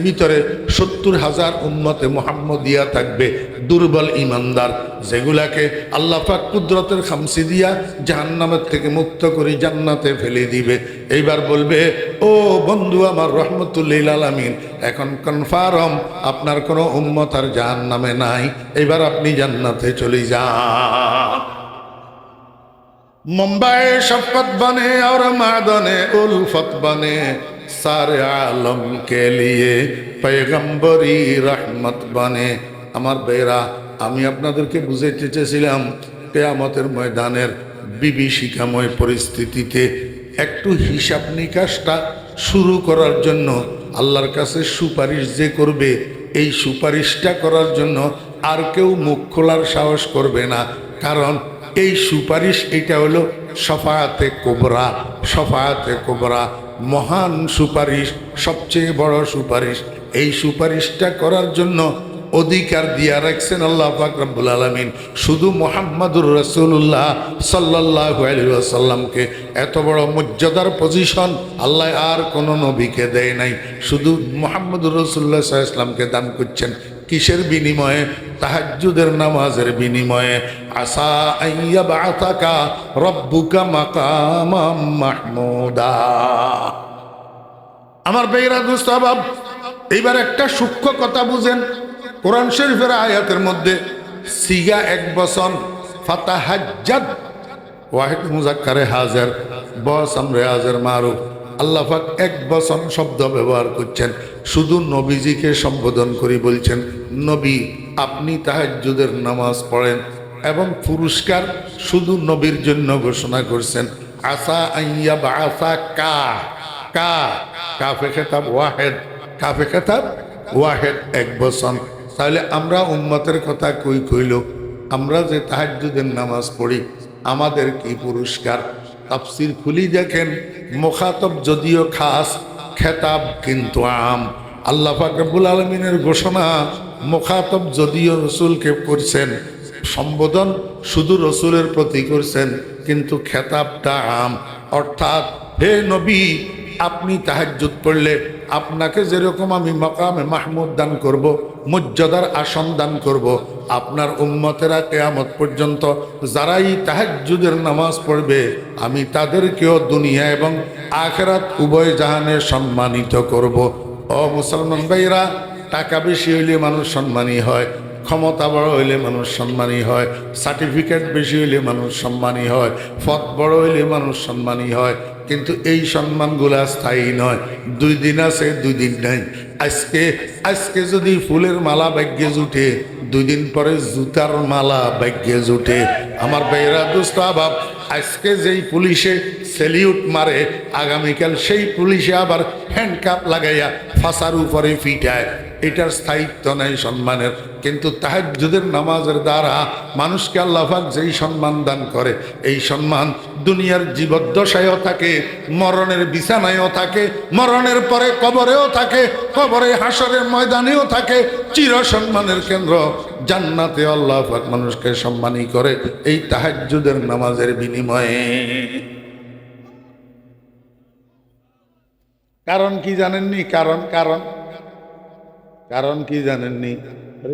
ভিতরে 70,000 উম্মতে মুহাম্মদিয়া থাকবে, দুর্বল ইমানদার, যেগুলাকে আল্লাহ পাক কুদরতের খামসি দিয়া জাহান্নামের থেকে মুক্ত করে জান্নাতে ফেলে দিবে। এইবার বলবে ও বন্ধু আমার রহমতুল্লিল আলামিন, এখন কনফার্ম আপনার কোনো উম্মত আর জাহান্নামে নাই, এবার আপনি জান্নাতে চলে যান। मुंबई शफकत बने और मादने उल्फत बने, सारे आलम के लिए पैगम्बरी रहमत बने। আমার বেরা, আমি আপনাদেরকে বুঝাইতে চেয়েছিলাম কিয়ামতের ময়দানের বিভীষিকাময় পরিস্থিতিতে একটু হিসাব নিকাশটা শুরু করার জন্য আল্লাহর কাছে সুপারিশ যে করবে, এই সুপারিশটা করার জন্য আর কেউ মুখ খোলার সাহস করবে না। কারণ এই সুপারিশ, এটা হলো শফায়াতে কোবরা, মহান সুপারিশ, সবচেয়ে বড় সুপারিশ। এই সুপারিশটা করার জন্য অধিকার দিয়া রাখছেন আল্লাহ পাক রব্বুল আলামিন শুধু মুহাম্মাদুর রাসূলুল্লাহ সাল্লাল্লাহু আলাইহি ওয়াসাল্লামকে। এত বড় মর্যাদার পজিশন আল্লাহ আর কোনো নবীকে দেয় নাই, শুধু মুহাম্মাদুর রাসূলুল্লাহ সাল্লাল্লাহু আলাইহি ওয়াসাল্লামকে দান করছেন। কিসের বিনিময়ে? তাহাজ্জুদের নামাজের বিনিময়ে। আসা আইয়া বাআতাকা রব্বুকা মাকামাম মাহমুদা। আমার বেইরা দোস্ত বাব, এইবার একটা সূক্ষ্ম কথা বুঝেন। কোরআন শরীফের আয়াতের মধ্যে সিগা এক বচন, ফাতাহাজ্জাদ, ওয়াহিদ মুজাক্কারে হাজার, বস আমরে হাজার মারুফ। আল্লাহ পাক এক বচন শব্দ ব্যবহার করছেন, শুধু নবীজিকে সম্বোধন করে বলছেন, নবী আপনি তাহাজ্জুদের নামাজ পড়েন, এবং পুরস্কার শুধু নবীর জন্য ঘোষণা করছেন। আসা আইয়া বাআসা কাফে খেতাব ওয়াহেদ, কাফে খেতাব ওয়াহেদ, এক বচন। তাহলে আমরা উম্মতের কথা কইল, আমরা যে তাহাজ্জুদের নামাজ পড়ি আমাদের কি পুরস্কার? তাফসীর খুলি দেখেন, মুখাতব যদিও খাস, খেতাব কিন্তু আম। আল্লাহ পাক রব্বুল আলামিনের ঘোষণা, মুখাতব যদিও রসুলকে করছেন, সম্বোধন শুধু রসুলের প্রতি করছেন, কিন্তু খেতাবটা আম। অর্থাৎ হে নবী, আপনি তাহাজ্জুদ পড়লে আপনাকে যেরকম আমি মাকামে মাহমুদ দান করব, মর্যাদার আসন দান করব, আপনার উম্মতেরা কিয়ামত পর্যন্ত যারাই তাহাজ্জুদের নামাজ পড়বে আমি তাদেরকেও দুনিয়া এবং আখিরাত উভয় জাহানে সম্মানিত করব। ও মুসলমান ভাইরা, টাকা বেশি হইলে মানুষ সম্মানী হয়, ক্ষমতা বড় হইলে মানুষ সম্মানী হয়, সার্টিফিকেট বেশি হইলে মানুষ সম্মানী হয়, পদ বড় হইলে মানুষ সম্মানী হয়, কিন্তু এই সম্মানগুলা স্থায়ী নয়। 2 দিন আছে, 2 দিন নাই। আজকে যদি ফুলের মালা ভাগ্যে জুটে, 2 দিন পরে জুতার মালা ভাগ্যে জুটে। আমার ভাইরা দোস্ত আবাব, আজকে যেই পুলিশে সেলিউট মারে, আগামীকাল সেই পুলিশে আবার হ্যান্ডকাপ লাগাইয়া ফাঁসার উপরে ফিটায়। এটার স্থায়িত্ব নাই সম্মানের। কিন্তু তাহাজ্জুদের নামাজের দ্বারা মানুষকে আল্লাহ পাক যেই সম্মান দান করে, এই সম্মান দুনিয়ার জীবদ্দশায়ও থাকে, মরণের বিছানায়ও থাকে, মরণের পরে কবরেও থাকে, কবরে হাসরের ময়দানেও থাকে। চির সম্মানের কেন্দ্র জান্নাতে আল্লাহ পাক মানুষকে সম্মানী করে এই তাহাজ্জুদের নামাজের বিনিময়ে। কারণ কি জানেননি? কারণ কি জানেননি?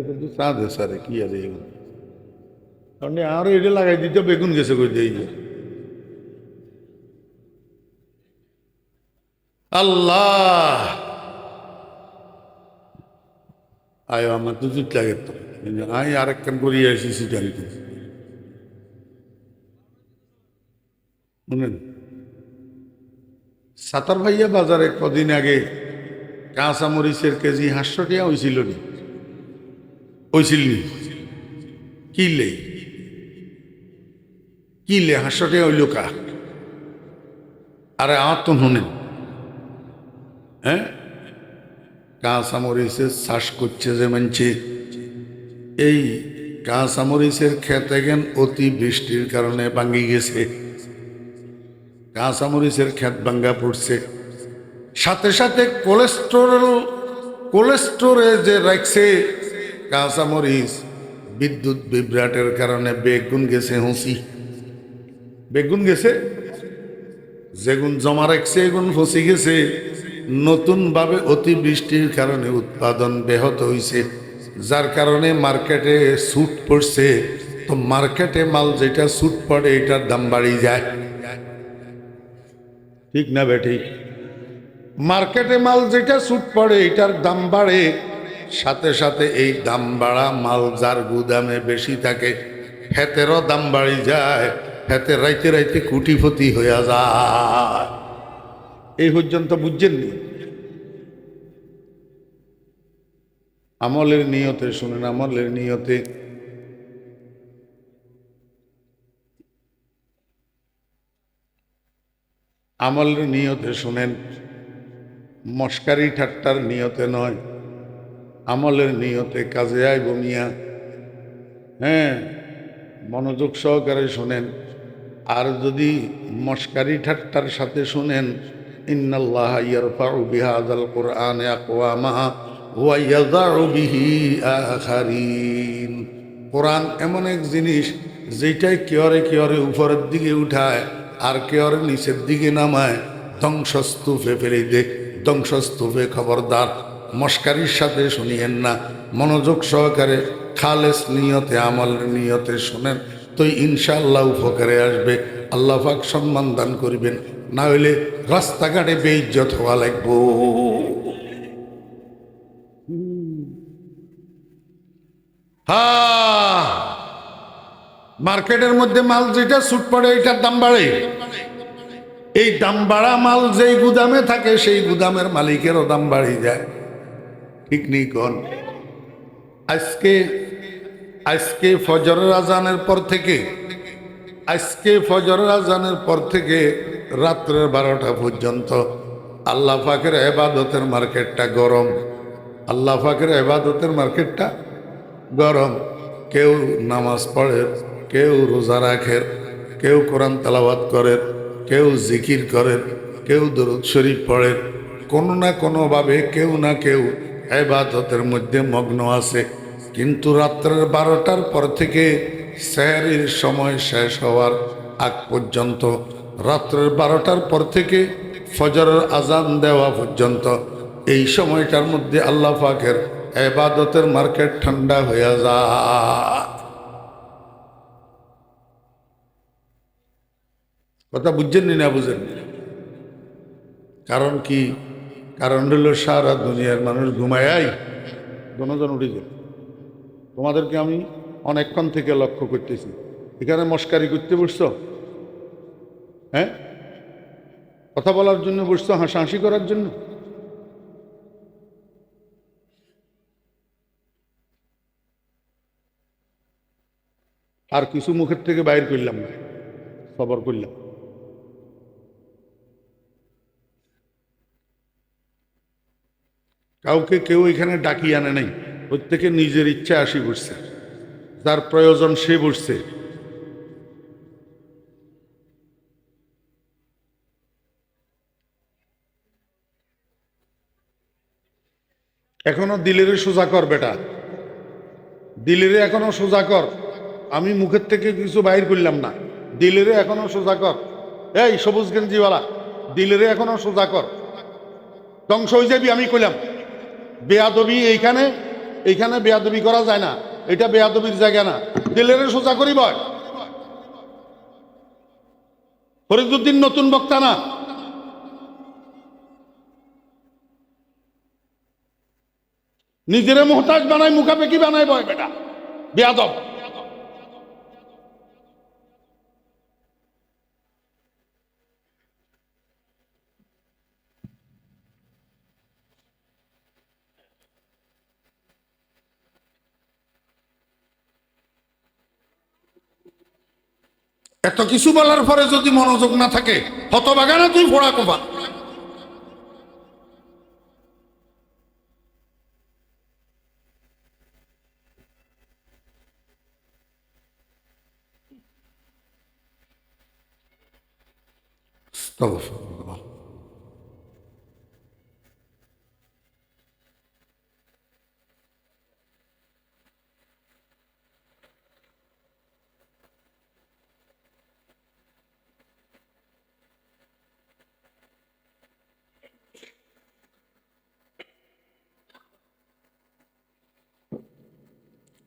কিন্তু চাঁদে সারে কি আছে কারণ আরো এটা লাগাই দিতে বেগুন গেছে করে দিয়ে আল্লাহ আয় আমার তো জুত লাগে তো আই আরেকখান করিয়ে এসেছি জানতে বুঝলেন। সাতার ভাইয়া বাজারে কদিন আগে কাঁচা মরিচের কেজি 500 টাকা হয়েছিল নি, হয়েছিল নি? কিলে কিলে 500 টাকা হইল কা? আরে আমার তো শুনেন, হ্যাঁ, কাঁচা মরিচের চাষ করছে যে মানছে, এই কাঁচা মরিচের খেতে গেন অতি বৃষ্টির কারণে ভাঙ্গি গেছে, কাঁচা মরিচের ক্ষেত ভাঙ্গা পড়ছে, সাথে সাথে কোলেস্টোরে যে রাখছে কাঁচা মরিচ, বিদ্যুৎ বিভ্রাটের কারণে বেগুন গেছে হুঁসি, বেগুন গেছে, যেগুন জমা রাখছে এগুন ফসি গেছে, নতুন ভাবে অতিবৃষ্টির কারণে উৎপাদন ব্যাহত হয়েছে, যার কারণে মার্কেটে ছুট পড়ছে। তো মার্কেটে মাল যেটা ছুট পড়ে এটার দাম বাড়ি যায়, ঠিক না বেঠিক? মার্কেটে মাল যেটা ছুট পড়ে এটার দাম বাড়ে, সাথে সাথে এই দাম বাড়া মাল যার গুদামে বেশি থাকে হেতেরও দাম বাড়ি যায়, হেতে রাইতে রাইতে কুটিপতি হইয়া যায়। এই পর্যন্ত বুঝছেন নি? আমলের নিয়তে শুনেন, আমলের নিয়তে আমলের নিয়তে শুনেন, মস্কারি ঠাট্টার নিয়তে নয়, আমলের নিয়তে কাজে আইব মিয়া। হ্যাঁ, মনোযোগ সহকারে শুনেন। আর যদি মস্কারি ঠাট্টার সাথে শুনেন, ইন্নাল্লাহা ইয়ারফাউ বিহাযাল কুরআনি আকওয়ামা ওয়া ইয়াযাউ বিহি আখারিন। কোরআন এমন এক জিনিস যেটাই কেয়রে কেয়রে উপরের দিকে উঠায় আর কেয়রে নিচের দিকে নামায়, ধ্বংসস্তূপে ফেলে দে, ধ্বংসস্তূপে। খবরদার মস্কারির সাথে শুনিয়েন না, মনোযোগ সহকারে খালেস নিয়তে আমলের নিয়তে শুনেন, তো ইনশাআল্লাহ উপকারে আসবে, আল্লাহ পাক সম্মান দান করিবেন। না হইলে রাস্তাঘাটে বেইজ্জত হওয়া লাগবো। হ্যাঁ, মার্কেটের মধ্যে মাল যেটা ছুট পড়ে এটার দাম বাড়ে, এই দাম বাড়া মাল যেই গুদামে থাকে সেই গুদামের মালিকেরও দাম বাড়ি যায়, ঠিক নেই কোন? আজকে আজকে ফজরের আজানের পর থেকে, আজকে ফজরের আজানের পর থেকে রাত্রের 12টা পর্যন্ত আল্লাহ পাকের ইবাদতের মার্কেটটা গরম, আল্লাহ পাকের ইবাদতের মার্কেটটা গরম। কেউ নামাজ পড়ে, কেউ রোজা রাখে, কেউ কোরআন তেলাওয়াত করে, কেউ জিকির করে, কেউ দরুদ শরীফ পড়ে, কোনো না কোনোভাবে কেউ না কেউ ইবাদতের মধ্যে মগ্ন আছে। কিন্তু রাত্রের 12টার পর থেকে সেহরির সময় শেষ হওয়ার আগ পর্যন্ত, রাত্রের 12টার পর থেকে ফজরের আজান দেওয়া পর্যন্ত, এই সময়টার মধ্যে আল্লাহ পাকের ইবাদতের মার্কেট ঠান্ডা হয়ে যায়। কথা বুঝছেন না বুঝেন? কারণ কি? কারণ হলো সারা দুনিয়ার মানুষ ঘুমায়, দনজন উঠে যায়। তোমাদেরকে আমি অনেকক্ষণ থেকে লক্ষ্য করতেছি, এখানে মস্কারি করতে বসছো, হ্যাঁ, কথা বলার জন্য বসছো, হাসাহাসি করার জন্য। আর কিছু মুখের থেকে বাইর করলাম না, সবর করলাম। কাউকে কেউ এখানে ডাকিয়ে আনে নাই, প্রত্যেকে নিজের ইচ্ছা আসি বসছে, যার প্রয়োজন সে বসছে। এখনো দিলের সোজা কর বেটা, দিলের এখনো সোজা কর। আমি মুখের থেকে কিছু বাইর করলাম না, দিলের এখনো সোজা কর। এই সবুজ গেঞ্জিওয়ালা, দিলের এখনো সোজা কর, ধ্বংস হয়ে যাবি। আমি কইলাম বেয়াদবি এইখানে, এইখানে বেয়াদবি করা যায় না, এটা বেয়াদবির জায়গা না, দিলের সোজা করি বয়। ফরিদুদ্দিন নতুন বক্তা না, নিজেরে মোহতাজ বানায়, মুখাপেকি বানায় বয় বেটা বেয়াদব। এত কিছু বলার পরে যদি মনোযোগ না থাকে, হতবাগা না তুই ফোড়া কোপা। আস্তাগফিরুল্লাহ।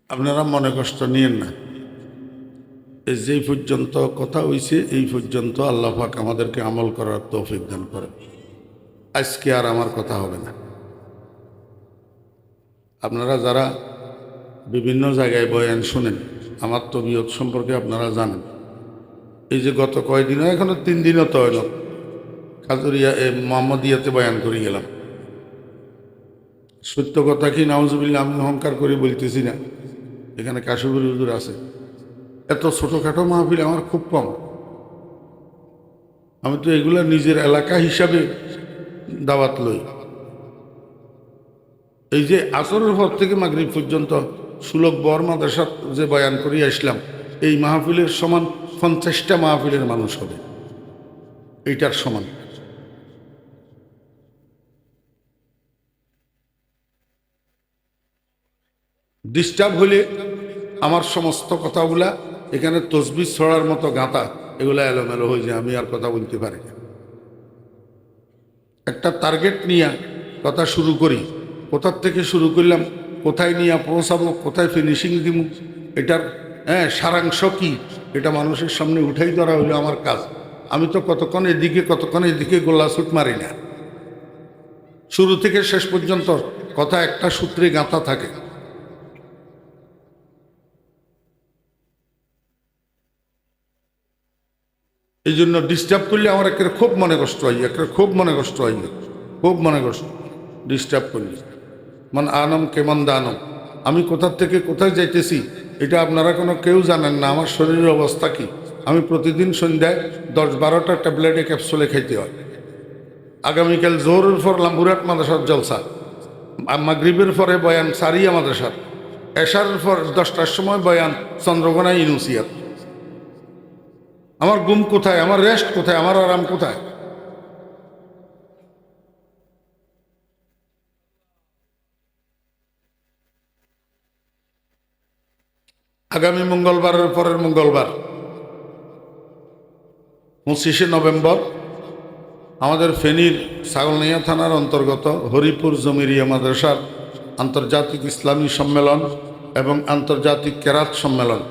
আপনারা মনে কষ্ট নিয়েন না। এই যে পর্যন্ত কথা হইছে এই পর্যন্ত আল্লাহ পাক আমাদেরকে আমল করার তৌফিক দান করেন। আজকে আর আমার কথা হবে না। আপনারা যারা বিভিন্ন জায়গায় বয়ান শুনেন, আমার তবিয়ত সম্পর্কে আপনারা জানেন। এই যে গত কয়দিন, এখনো 3 দিনও তো হইল, কাজরিয়া মোহাম্মদিয়াতে বয়ান করে গেলাম। সত্য কথা কি নাউজুবিল্লাহ, আমি অহংকার করে বলতেছি না, এখানে কাশিপুরি হুজুর আছে। এত ছোটোখাটো মাহফিল আমার খুব কম। আমি তো এগুলা নিজের এলাকা হিসাবে দাওয়াত লই। এই যে আসরের পর থেকে মাগরিব পর্যন্ত সুলভ বর মাদ্রাসা যে বয়ান করে আসলাম, এই মাহফিলের সমান 50টা মাহফিলের মানুষ হবে, এইটার সমান। ডিস্টার্ব হলে আমার সমস্ত কথাগুলা এখানে তসবিহ ছড়ার মতো গাঁথা, এগুলা এলোমেলো হয়ে যায়, আমি আর কথা বলতে পারি না। একটা টার্গেট নিয়ে কথা শুরু করি, কোথার থেকে শুরু করলাম, কোথায় নিয়ে পৌঁছাবো, কোথায় ফিনিশিং দিব, এটার সারাংশ কি, এটা মানুষের সামনে উঠাই ধরা হইলো আমার কাজ। আমি তো কতক্ষণ এদিকে গোল্লা ছুট মারি না। শুরু থেকে শেষ পর্যন্ত কথা একটা সূত্রে গাঁথা থাকে। এই জন্য ডিস্টার্ব করলে আমার একের খুব মনে কষ্ট হয়, খুব মনে কষ্ট ডিস্টার্ব করলে। মান আনম কেমন দানম, আমি কোথার থেকে কোথায় যাইতেছি এটা আপনারা কোনো কেউ জানেন না। আমার শরীরের অবস্থা কি, আমি প্রতিদিন সন্ধ্যায় 10-12টা ট্যাবলেটে ক্যাপসুলে খাইতে হয়। আগামীকাল জোহরের পর লাম্বুরাট মাদ্রাসার জলসা, মাগরিবের পরে বয়ান সারিয়া মাদ্রাসার, এশার পর 10টার সময় বয়ান চন্দ্রকোনা ইউনুসিয়াত। আমার ঘুম কোথায়, আমার রেস্ট কোথায়, আমার আরাম কোথায়? আগামী মঙ্গলবারের পরের মঙ্গলবার 25শে নভেম্বর আমাদের ফেনীর ছাগলনাইয়া থানার অন্তর্গত হরিপুর জমিরিয়া মাদ্রাসার আন্তর্জাতিক ইসলামী সম্মেলন এবং আন্তর্জাতিক কেরাত সম্মেলন।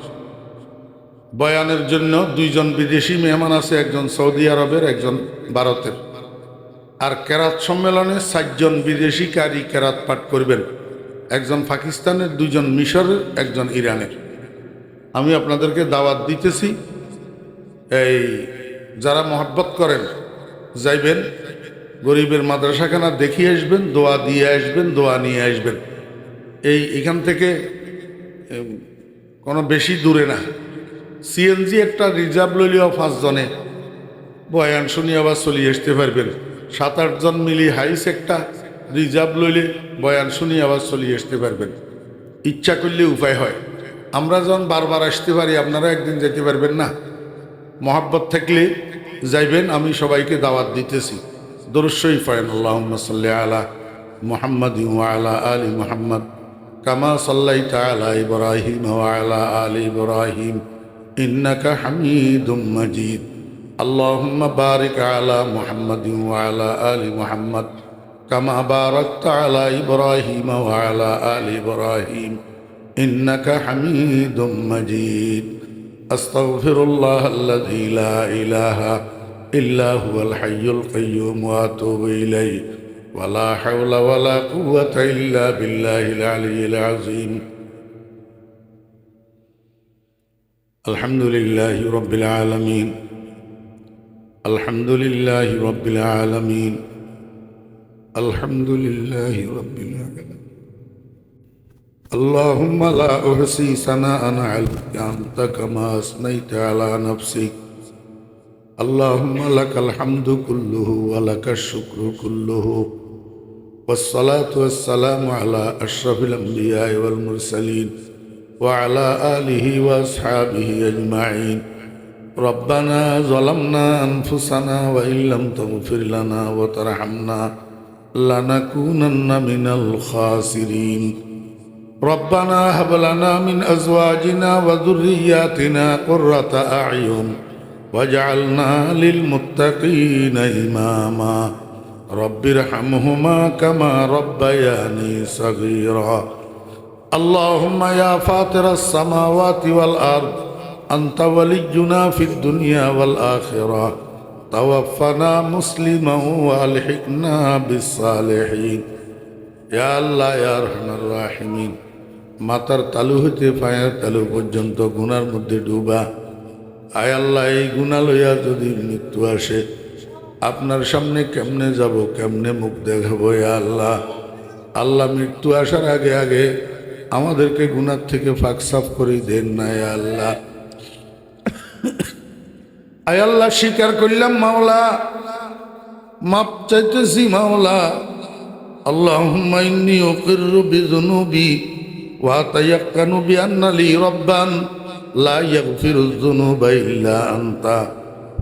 বয়ানের জন্য 2 জন বিদেশি মেহমান আছে, একজন সৌদি আরবের, একজন ভারতের। আর কেরাত সম্মেলনে 4 জন বিদেশি কারি কেরাত পাঠ করবেন, একজন পাকিস্তানের, 2 জন মিশরের, একজন ইরানের। আমি আপনাদেরকে দাওয়াত দিতেছি, এই যারা মহব্বত করেন যাইবেন, গরিবের মাদ্রাসাখানা দেখিয়ে আসবেন, দোয়া দিয়ে আসবেন, দোয়া নিয়ে আসবেন। এখান থেকে কোনো বেশি দূরে না, সিএনজি একটা রিজার্ভ লইলেও 5 জনে বয়ান শুনি আবার চলে আসতে পারবেন। 7-8 জন মিলি হাইস একটা রিজার্ভ লইলে বয়ান শুনি আবার চলে আসতে পারবেন। ইচ্ছা করলে উপায় হয়। আমরা যখন বারবার আসতে পারি, আপনারা একদিন যেতে পারবেন না। মহাব্বত থাকলে যাইবেন, আমি সবাইকে দাওয়াত দিতেছি। দরুদ শরীফ পড়েন, আল্লাহুম্মা সাল্লি আলা মুহাম্মাদিন ওয়া আলা আলি মুহাম্মদ কামা সাল্লাইতা আলা ইব্রাহিম ওয়া আলা আলি ইব্রাহিম ইন্নাকা হামিদুম মাজিদ। আল্লাহুম্মা বারিক আলা মুহাম্মাদিন ওয়া আলা আলি মুহাম্মদ কামা বারাকতা আলা ইব্রাহিম ওয়া আলা আলি ইব্রাহিম ইন্নাকা হামিদুম মাজিদ। আস্তাগফিরুল্লাহ আল্লাযী লা ইলাহা ইল্লা হুয়াল হাইয়ুল কাইয়্যুম ওয়া আতুবু ইলাইহি ولا حول ولا قوة إلا بالله العلي العظيم. الحمد لله رب العالمين. الحمد لله رب العالمين. الحمد لله رب العالمين. اللهم لا أحصي ثناء عليك أنت كما أثنيت على نفسك. اللهم لك الحمد كله ولك الشكر كله، والصلاة والسلام على أشرف الأنبياء والمرسلين وعلى آله وأصحابه أجمعين. ربنا ظلمنا أنفسنا وإن لم تغفر لنا وترحمنا لنكونن من الخاسرين. ربنا هب لنا من أزواجنا وذرياتنا قرة أعين واجعلنا للمتقين إماما. رب ارحمهما كما ربياني صغيرا. اللهم يا فاطر السماوات والأرض أنت ولينا في الدنيا والآخرة، توفنا مسلما والحقنا بالصالحين. يا الله يا أرحم الراحمين। মাথার তালু হইতে পায়ের তালু পর্যন্ত গুনার মধ্যে ডুবা। আয় আল্লাহ, এই গুনাহ লইয়া যদি মৃত্যু আসে, আপনার সামনে কেমনে যাব, কেমনে মুখ দেখাবো? ইয়া আল্লাহ, আল্লাহ মৃত্যু আসার আগে আগে আমাদেরকে গুনার থেকে ফাঁক সাফ করে দেন না। ইয়া আল্লাহ, আয় আল্লাহ, স্বীকার করলাম মাওলা, মাপ চাইতেছি মাওলা। আল্লাহুম্মা ইন্নী উকিররু বিযুনুবি ওয়া তায়াক্কানু বিআন্না লি রাব্বান লা ইয়াগফিরুয যুনুবা ইল্লা আনতা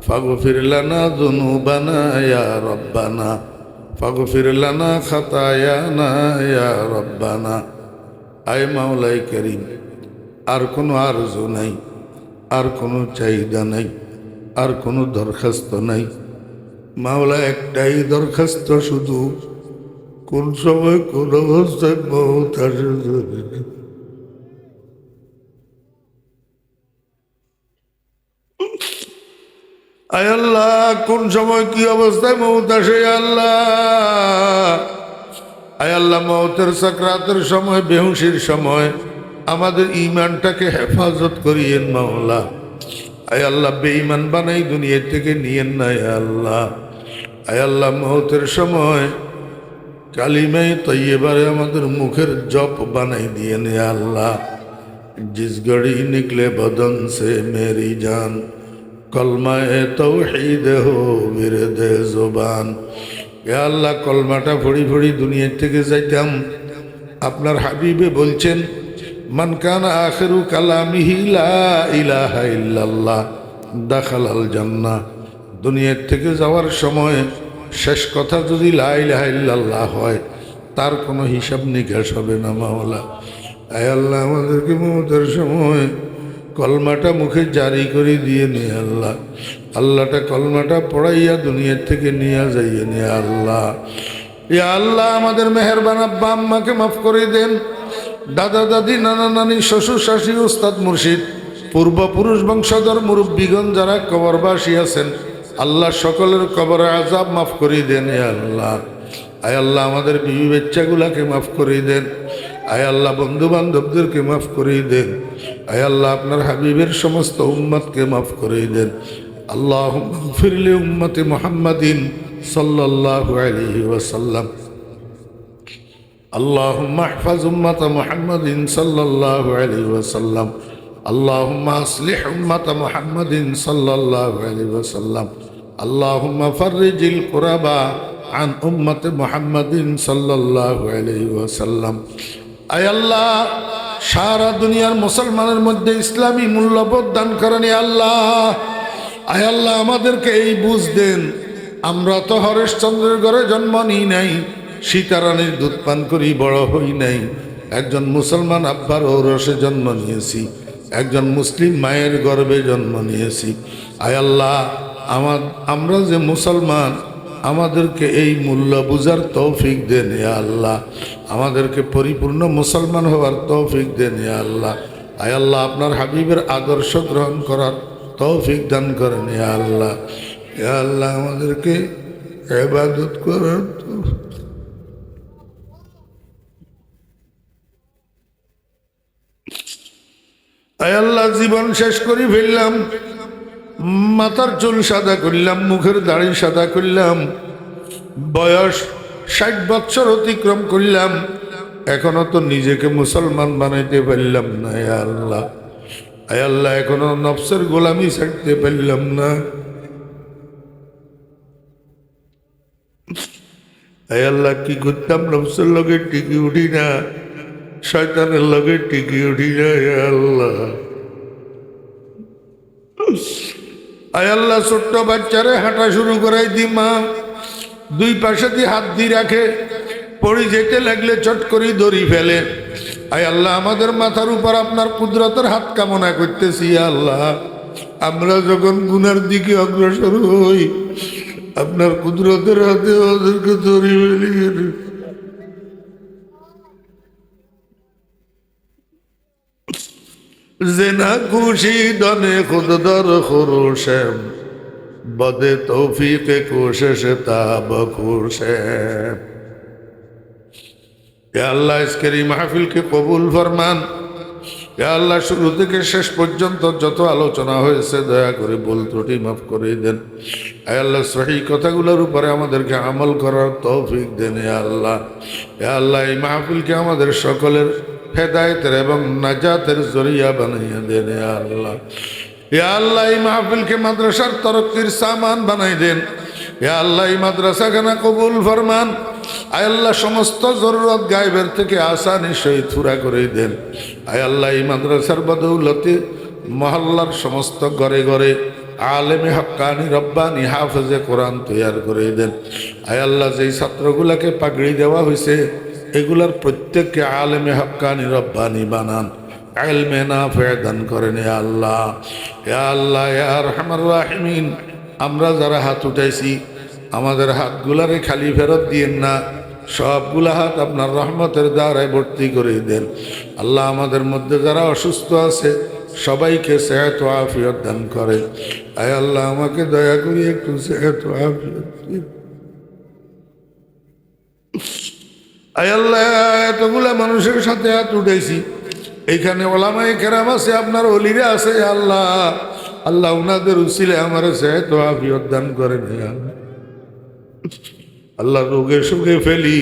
ফাগফির লানা যুনুবানা ইয়া রাব্বানা ফাগফির লানা খাতায়ানা ইয়া রাব্বানা। আয় মাওলাই করিম, আর কোনো আরজু নাই, আর কোনো চাহিদা নাই, আর কোনো দরখাস্ত নাই মাওলা। একটাই দরখাস্ত শুধু, কোন সময় কোন অবস্থায় মৌত আসে। আয় আল্লাহ, কোন সময় কি অবস্থায় মৌত আসে আল্লাহ। আয় আল্লাহ, মৌতের সাকরাতের সময়, বেহুশির সময় আমাদের ঈমানটাকে হেফাজত করিয়েন মাওলা। আয় আল্লাহ, বেঈমান বানাই দুনিয়া থেকে নিয়েন না আল্লাহ। আয় আল্লাহ, মৌতের সময় কালিমায়ে তৈয়বারে আমাদের মুখের জপ বানাই দিয়েন আল্লাহ। जिस घड़ी निकले बदन से मेरी जान, कलमाए तौहीद हो विरदे जुबान। या अल्लाह, कलमाटा फड़ी फड़ी दुनिया থেকে যাইতাম। আপনার হাবিবে বলছেন, মান কানা আখিরু কালামিহি লা ইলাহা ইল্লাল্লাহ দাখালাল জান্নাহ। দুনিয়া থেকে যাওয়ার সময় শেষ কথা যদি লা ইলাহা ইল্লাল্লাহ হয়, তার কোনো হিসাব নিকাশ হবে না মাওলা। আয় আল্লাহ, আমাদেরকে মৌতের সময় কলমাটা মুখে জারি করে দিয়ে নে আল্লাহ। আল্লাহটা কলমাটা পড়াইয়া দুনিয়ার থেকে নিয়ে যাইয়ে নে আল্লাহ। ইয়া আল্লাহ, আমাদের মেহেরবান আব্বা আম্মাকে মাফ করে দেন। দাদা দাদি, নানা নানি, শ্বশুর শাশুড়ি, উস্তাদ মুর্শিদ, পূর্বপুরুষ বংশধর মুরব্বীগণ যারা কবরবাসী আছেন, আল্লাহ সকলের কবরে আযাব মাফ করে দেন ইয়া আল্লাহ। আয় আল্লাহ, আমাদের বিবি বাচ্চাগুলাকে মাফ করে দেন। আয় আল্লাহ, বন্ধু বান্ধবদেরকে মাফ করে দেন। আয় আল্লাহ, আপনার হাবিবের সমস্ত উম্মতকে মাফ করে দেন। আল্লাহুম্মা গফির লি উম্মতি মুহাম্মাদিন সাল্লাল্লাহু আলাইহি ওয়াসাল্লাম। আল্লাহুম্মা ইহফাজ উম্মতা মুহাম্মাদিন সাল্লাল্লাহু আলাইহি ওয়াসাল্লাম। আল্লাহুম্মা আসলিহ উম্মতা মুহাম্মাদিন সাল্লাল্লাহু আলাইহি ওয়াসাল্লাম। আল্লাহুম্মা ফাররিজিল কুরাবা আন উম্মতি মুহাম্মাদিন সাল্লাল্লাহু আলাইহি ওয়াসাল্লাম। আয় আল্লাহ, সারা দুনিয়ার মুসলমানের মধ্যে ইসলামী মূল্যবোধ দান করেন আল্লাহ। আয় আল্লাহ, আমাদেরকে এই বুঝ দেন, আমরা তো হরিশ্চন্দ্রের ঘরে জন্ম নিই নাই, সীতারানীর দুধ পান করি বড় হই নাই। একজন মুসলমান আব্বার ঔরসে জন্ম নিয়েছি, একজন মুসলিম মায়ের গর্ভে জন্ম নিয়েছি। আয় আল্লাহ, আমরা যে মুসলমান, আমাদেরকে এই মূল্য বুঝার তৌফিক দেন ইয়া আল্লাহ। আমাদেরকে পরিপূর্ণ মুসলমান হওয়ার তৌফিক দেন ইয়া আল্লাহ। আয় আল্লাহ, আপনার হাবিবের আদর্শ গ্রহণ করার তৌফিক দান করেন ইয়া আল্লাহ। ইয়া আল্লাহ, আমাদেরকে ইবাদত করার জীবন শেষ করে ফেললাম, মাথার চুল সাদা করলাম, মুখের দাড়ি সাদা করলাম, বয়স 60 বছর অতিক্রম করলাম, এখনো তো নিজেকে মুসলমান বানাইতে পারলাম না। হে আল্লাহ, হে আল্লাহ, এখনো নফসের গোলামি ছাড়তে পারলাম না। হে আল্লাহ, কি করতাম, নফসের লগে টিকি উঠি না, শয়তানের লগে টিকি উঠি না। হে আল্লাহ, হে আল্লাহ, ছোট্ট বাচ্চারে হাঁটা শুরু করাই দি, মা দুই পাশে দিয়ে হাত দিয়ে রাখে, পড়ে যেতে লাগলে চট করে দড়ি ফেলে। আয় আল্লাহ, আমাদের মাথার উপর আপনার কুদরতের হাত কামনা করতেছি। আল্লাহ, আমরা যখন গুনার দিকে অগ্রসর হই, আপনার কুদরতের হাতে ওদেরকে দড়ি ফেলি। জেনা খুশি দনে খুদ দর খুরুশেম, বদে তৌফিকে কোশিশ তাব খুশেম। হে আল্লাহ, আজকের এই মাহফিলকে কবুল ফরমান। হে আল্লাহ, শুরু থেকে শেষ পর্যন্ত যত আলোচনা হয়েছে দয়া করে ভুল ত্রুটি মাফ করে দেন। হে আল্লাহ, সহি কথাগুলোর উপরে আমাদেরকে আমল করার তৌফিক দেন। হে আল্লাহ, হে আল্লাহ, এই মাহফিলকে আমাদের সকলের হেদায়েতের এবং নাজাতের জরিয়া বানাইয়া দেন। হে আল্লাহ, হে আল্লাহ, এই মাহফিলকে মাদ্রাসার তরক্কির সামান বানাই দেন। হে আল্লাহ, এই মাদ্রাসাখানা কবুল ফরমান। আয় আল্লাহ, সমস্ত জরুরত গায়েবের থেকে আসানি সহিত পুরা করে দেন। আয় আল্লাহ, এই মাদ্রাসার বদৌলতে মহল্লার সমস্ত ঘরে ঘরে আলেমে হক্কানি রব্বানি হাফেজে কোরআন তৈয়ার করে দেন। আয় আল্লাহ, যেই ছাত্রগুলাকে পাগড়ি দেওয়া হয়েছে এগুলার প্রত্যেককে আলেমে হক্কানি রব্বানি বানান, ইলমে নাফে দান করেন। হে আল্লাহ, হে আল্লাহ, ইয়া আরহামার রাহিমিন, আমরা যারা হাত উঠাইছি আমাদের হাতগুলারে খালি ফেরত দিয়েন না, সবগুলা হাত আপনার রহমতের দ্বারায় ভর্তি করে দেন। আল্লাহ, আমাদের মধ্যে যারা অসুস্থ আছে সবাইকে সেহত ও আফিয়ত দান করে। আয় আল্লাহ, আমাকে দয়া করি একটু সেহত ও আফিয়ত দিন। আয় আল্লাহ, এতগুলা মানুষের সাথে হাত উঠেছি, এইখানে ওলামায়ে কেরাম আছে, আপনার ওলিরা আছে। আল্লাহ, আল্লাহ, উনাদের উসিলে আমার সেহত ও আফিয়ত দান করেন। আল্লাহ, রোগে সুখে ফেলি,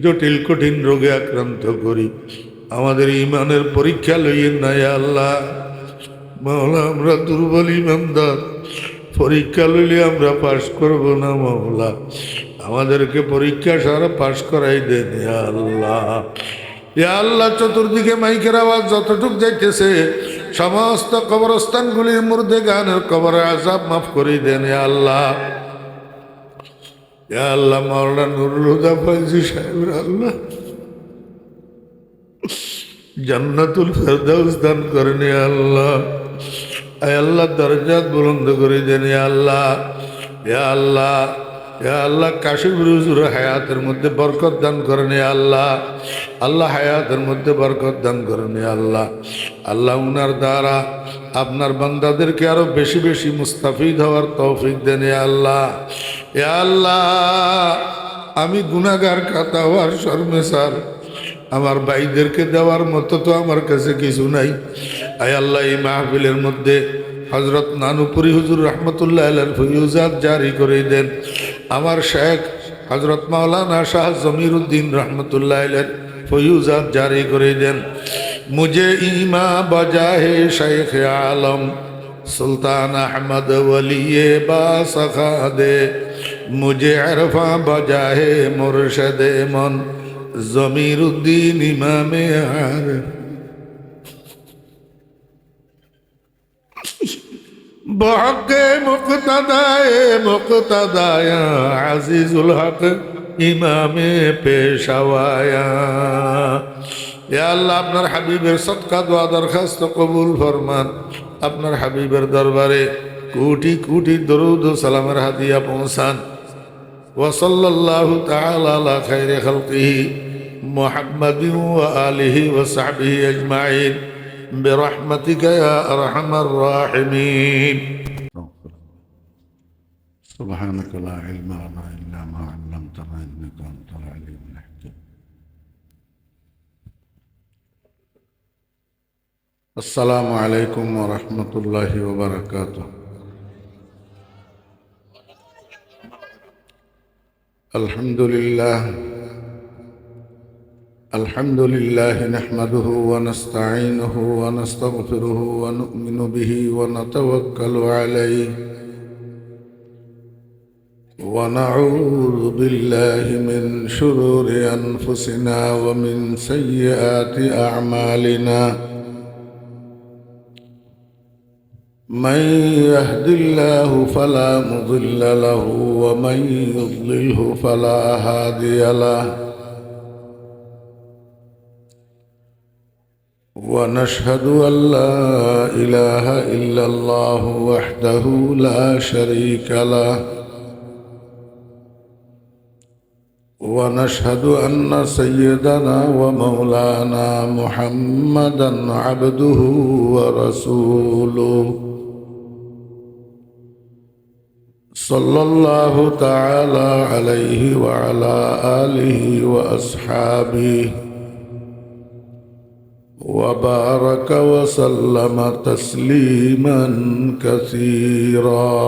জটিল কঠিন রোগে আক্রান্ত করি, আমাদের ইমানের পরীক্ষা লইয়েন না। আল্লাহ মাওলা, আমরা দুর্বল ইমানদার, পরীক্ষা লইলে আমরা পাশ করব না। মাওলা, আমাদেরকে পরীক্ষা সারা পাশ করাই দেন। আল্লাহ, ইয়া আল্লাহ, চতুর্দিকে মাইকের আওয়াজ যতটুক যাইতেছে সমস্ত কবরস্থানগুলির মধ্যে গানের কবরে আযাব মাফ করে দেন। আল্লাহ, ইয়া আল্লাহ, মাওলানা নুরুল হুদা ফয়জি সাহেবের আল্লাহ জান্নাতুল ফেরদাউস দান করেন। আল্লাহ, আয় আল্লাহ, দরজাত বুলন্দ করে দেন। আল্লাহ, ইয়া আল্লাহ, ইয়া আল্লাহ, কাশিফুর হুজুর হায়াতের মধ্যে বরকত দান করেন। আল্লাহ, আল্লাহ, হায়াতের মধ্যে বরকত দান করেন। আল্লাহ, আল্লাহ, উনার দ্বারা আপনার বান্দাদেরকে আরো বেশি বেশি মুস্তাফিদ হওয়ার তৌফিক দেন। আল্লাহ, ইয়া আল্লাহ, আমি গুনাহগার, খাতা হওয়ার শর্মেসার, আমার ভাইদেরকে দেওয়ার মতো তো আমার কাছে কিছু নাই। আয় আল্লাহ, এই মাহফিলের মধ্যে হজরত নানুপুরি হুজুর রহমতুল্লাহ আলাইহির ফয়ুজাত জারি করে দেন। আমার শেখ হজরত মাওলানা শাহ জমিরুদ্দিন রহমতুল্লাহ আলাইহির ফয়ুজাত জারি করে দেন। মুঝে ইমা বজা হে শেখ আলম সুলতান আহমদ ওলিয়ে বাসখা দে, মুঝে আরফা বজা হে মুর্শদ মন জমিরুদ্দিন ইমামে আর। বহকে মুক্তদায়ে মুক্তদায়া আজিজুল হক ইমামে পেশাওয়ায়া। ইয়া আল্লাহ, আপনার হাবিবের সদকা দোয়া দরখাস্ত কবুল ফরমান। আপনার হাবিবের দরবারে কোটি কোটি দরুদ ও সালামের হাদিয়া পৌঁছান। ওয়া সাল্লাল্লাহু তাআলা আলা খায়রি খালকিহি মুহাম্মাদিন ওয়া আলিহি ওয়া সাহবিহি আজমাইন বিরহমাতিকা ইয়া আরহামার রাহিমিন। সুবহানাকা লা ইলমা লানা ইল্লা মা 'আল্লামতানা ইন্নাকা আনতাল আলিমুল হাকীম। আসসালামু আলাইকুম ওয়া রাহমাতুল্লাহি ওয়া বারাকাতুহু। আলহামদুলিল্লাহ আলহামদুলিল্লাহ নাহমাদুহু ওয়া নাস্তাঈনুহু ওয়া নাস্তাগফিরুহু ওয়া নু'মিনু বিহি ওয়া নাতাওয়াক্কালু আলাইহি ওয়া নাউযু বিল্লাহি মিন শুরুরি আনফুসিনা ওয়া মিন সাইয়্যাতি আ'মালিনা। من يهد الله فلا مضل له ومن يضلله فلا هادي له، ونشهد أن لا إله إلا الله وحده لا شريك له، ونشهد أن سيدنا ومولانا محمدا عبده ورسوله، صلى الله تعالى عليه وعلى آله وأصحابه وبارك وسلم تسليما كثيرا.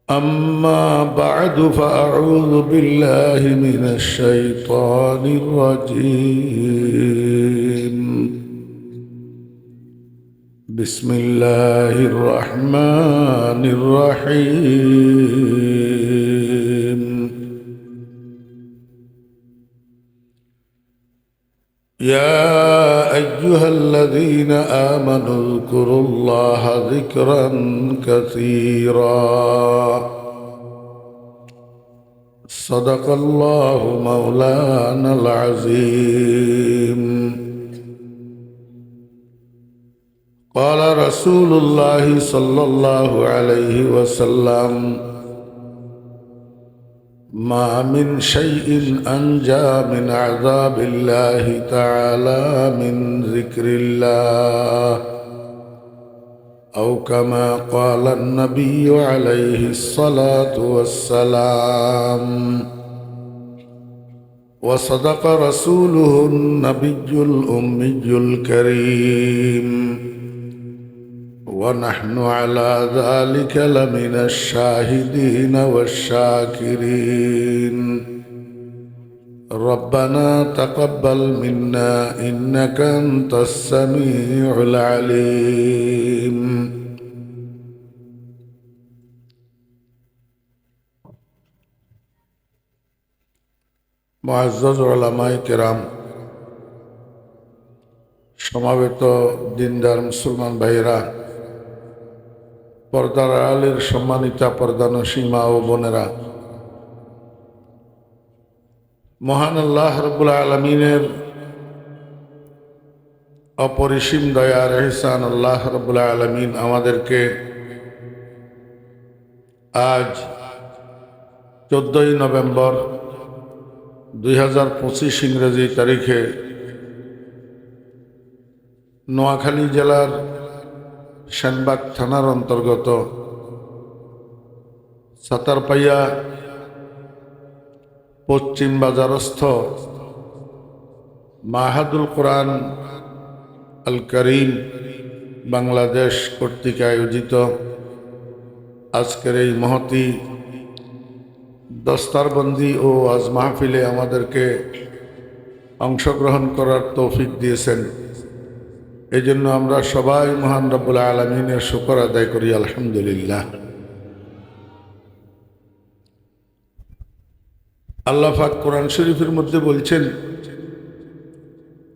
أما بعد فأعوذ بالله من الشيطان الرجيم. بسم الله الرحمن الرحيم. يا أيها الذين آمنوا اذكروا الله ذكرا كثيرا. صدق الله مولانا العظيم. قال رسول الله صلى الله عليه وسلم: ما من شيء أنجى من عذاب الله تعالى من ذكر الله، أو كما قال النبي عليه الصلاة والسلام. وصدق رسوله النبي الأمي الكريم، ونحن على ذلك لمن الشاهدين والشاكرين. ربنا تقبل منا إنك أنت السميع العليم. মুআজ্জাজ উলামায়ে কেরাম, সমাবেত দিনদার মুসলমান ভাইয়েরা, পর্দার আড়ালের সম্মানিতা পর্দানশী মা ও বোনেরা, মহান আল্লাহ রাব্বুল আলামিনের অপরিসীম দয়ার ইহসান আল্লাহ রাব্বুল আলামিন আমাদেরকে আজ 14ই নভেম্বর 2025 ইংরেজি তারিখে নোয়াখালী জেলার সেনবাগ থানার অন্তর্গত সাতারপাইয়া পশ্চিম বাজারস্থ মাহাদুল কোরআন আল করিম বাংলাদেশ কর্তৃক আয়োজিত আজকের এই মহতী দস্তারবন্দি ও আজ মাহফিলে আমাদেরকে অংশগ্রহণ করার তৌফিক দিয়েছেন। এই জন্য আমরা সবাই মহান রব্বুল আলামিনের শুকর আদায় করি, আলহামদুলিল্লাহ। আল্লাহ পাক কোরআন শরীফের মধ্যে বলছেন,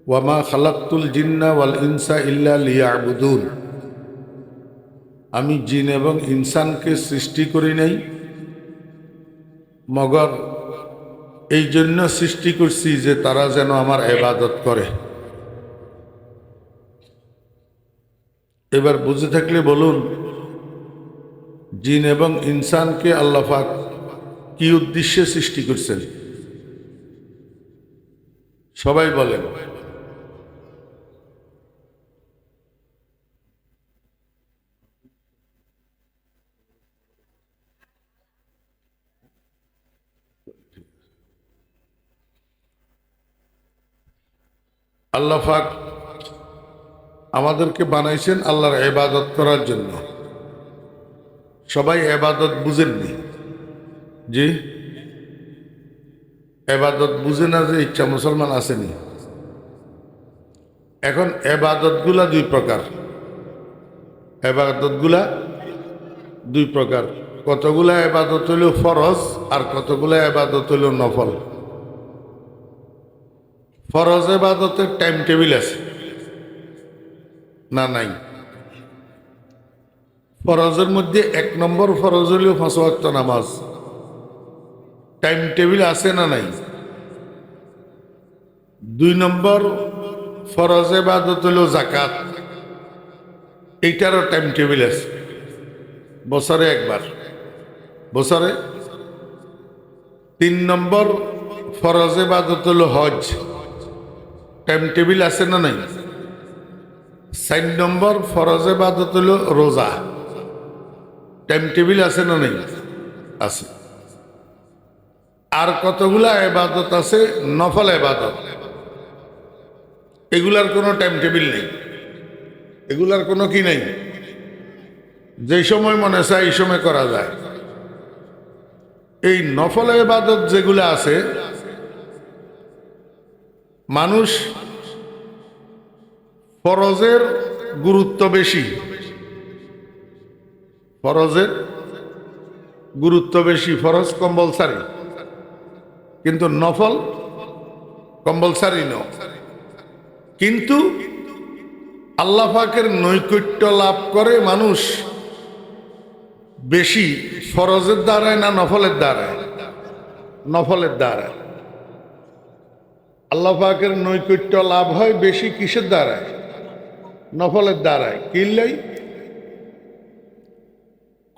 ওয়ামা খালাকতুল জিন্না ওয়াল ইনসা ইল্লা লিয়াবুদুন। আমি জিন এবং ইনসানকে সৃষ্টি করি নাই, মগর এই জন্য সৃষ্টি করছি যে তারা যেন আমার ইবাদত করে। এবার বুঝে থাকলে বলুন, জিন এবং ইনসানকে আল্লাহ পাক কি উদ্দেশ্যে সৃষ্টি করছেন? সবাই বলেন। আল্লাহ পাক আমাদেরকে বানাইছেন আল্লাহর ইবাদত করার জন্য। সবাই ইবাদত বুঝেননি, জি ইবাদত বুঝে না যে ইচ্ছা মুসলমান আসেনি। এখন ইবাদতগুলা দুই প্রকার, ইবাদতগুলা দুই প্রকার। কতগুলা ইবাদত হইল ফরজ আর কতগুলা ইবাদত হইল নফল। ফরজ ইবাদতের টাইম টেবিল আছে না? নাই। ফরজের মধ্যে 1 নম্বর ফরজ হইল 5 ওয়াক্ত নামাজ, টাইম টেবিল আছে না নাই? 2 নম্বর ফরজ ইবাদত হইল যাকাত, এইটারও টাইম টেবিল আছে, বছরে একবার, বছরে। 3 নম্বর ফরজ ইবাদত হইল হজ, টাইম টেবিল আছে না নাই? 4 নম্বর ফরজ ইবাদত হইল রোজা, টাইম টেবিল আছে না নাই? আছে। আর কতগুলা ইবাদত আছে নফল ইবাদত, এগুলার কোনো টাইম টেবিল নেই, এগুলার কোনো কি নেই, যে সময় মনে চায় এই সময় করা যায়। এই নফল ইবাদত যেগুলো আছে, মানুষ ফরজের গুরুত্ব বেশি, ফরজের গুরুত্ব বেশি, ফরজ কম্পালসারি, কিন্তু নফল কম্পালসারি নয়। কিন্তু আল্লাহ পাকের নৈকট্য লাভ করে মানুষ বেশি ফরজের দ্বারায় না নফলের দ্বারায়? নফলের দ্বারায়। আল্লাহ পাকের নৈকট্য লাভ হয় বেশি কিসের দ্বারায়? নফলের দ্বারায়। কিনলেই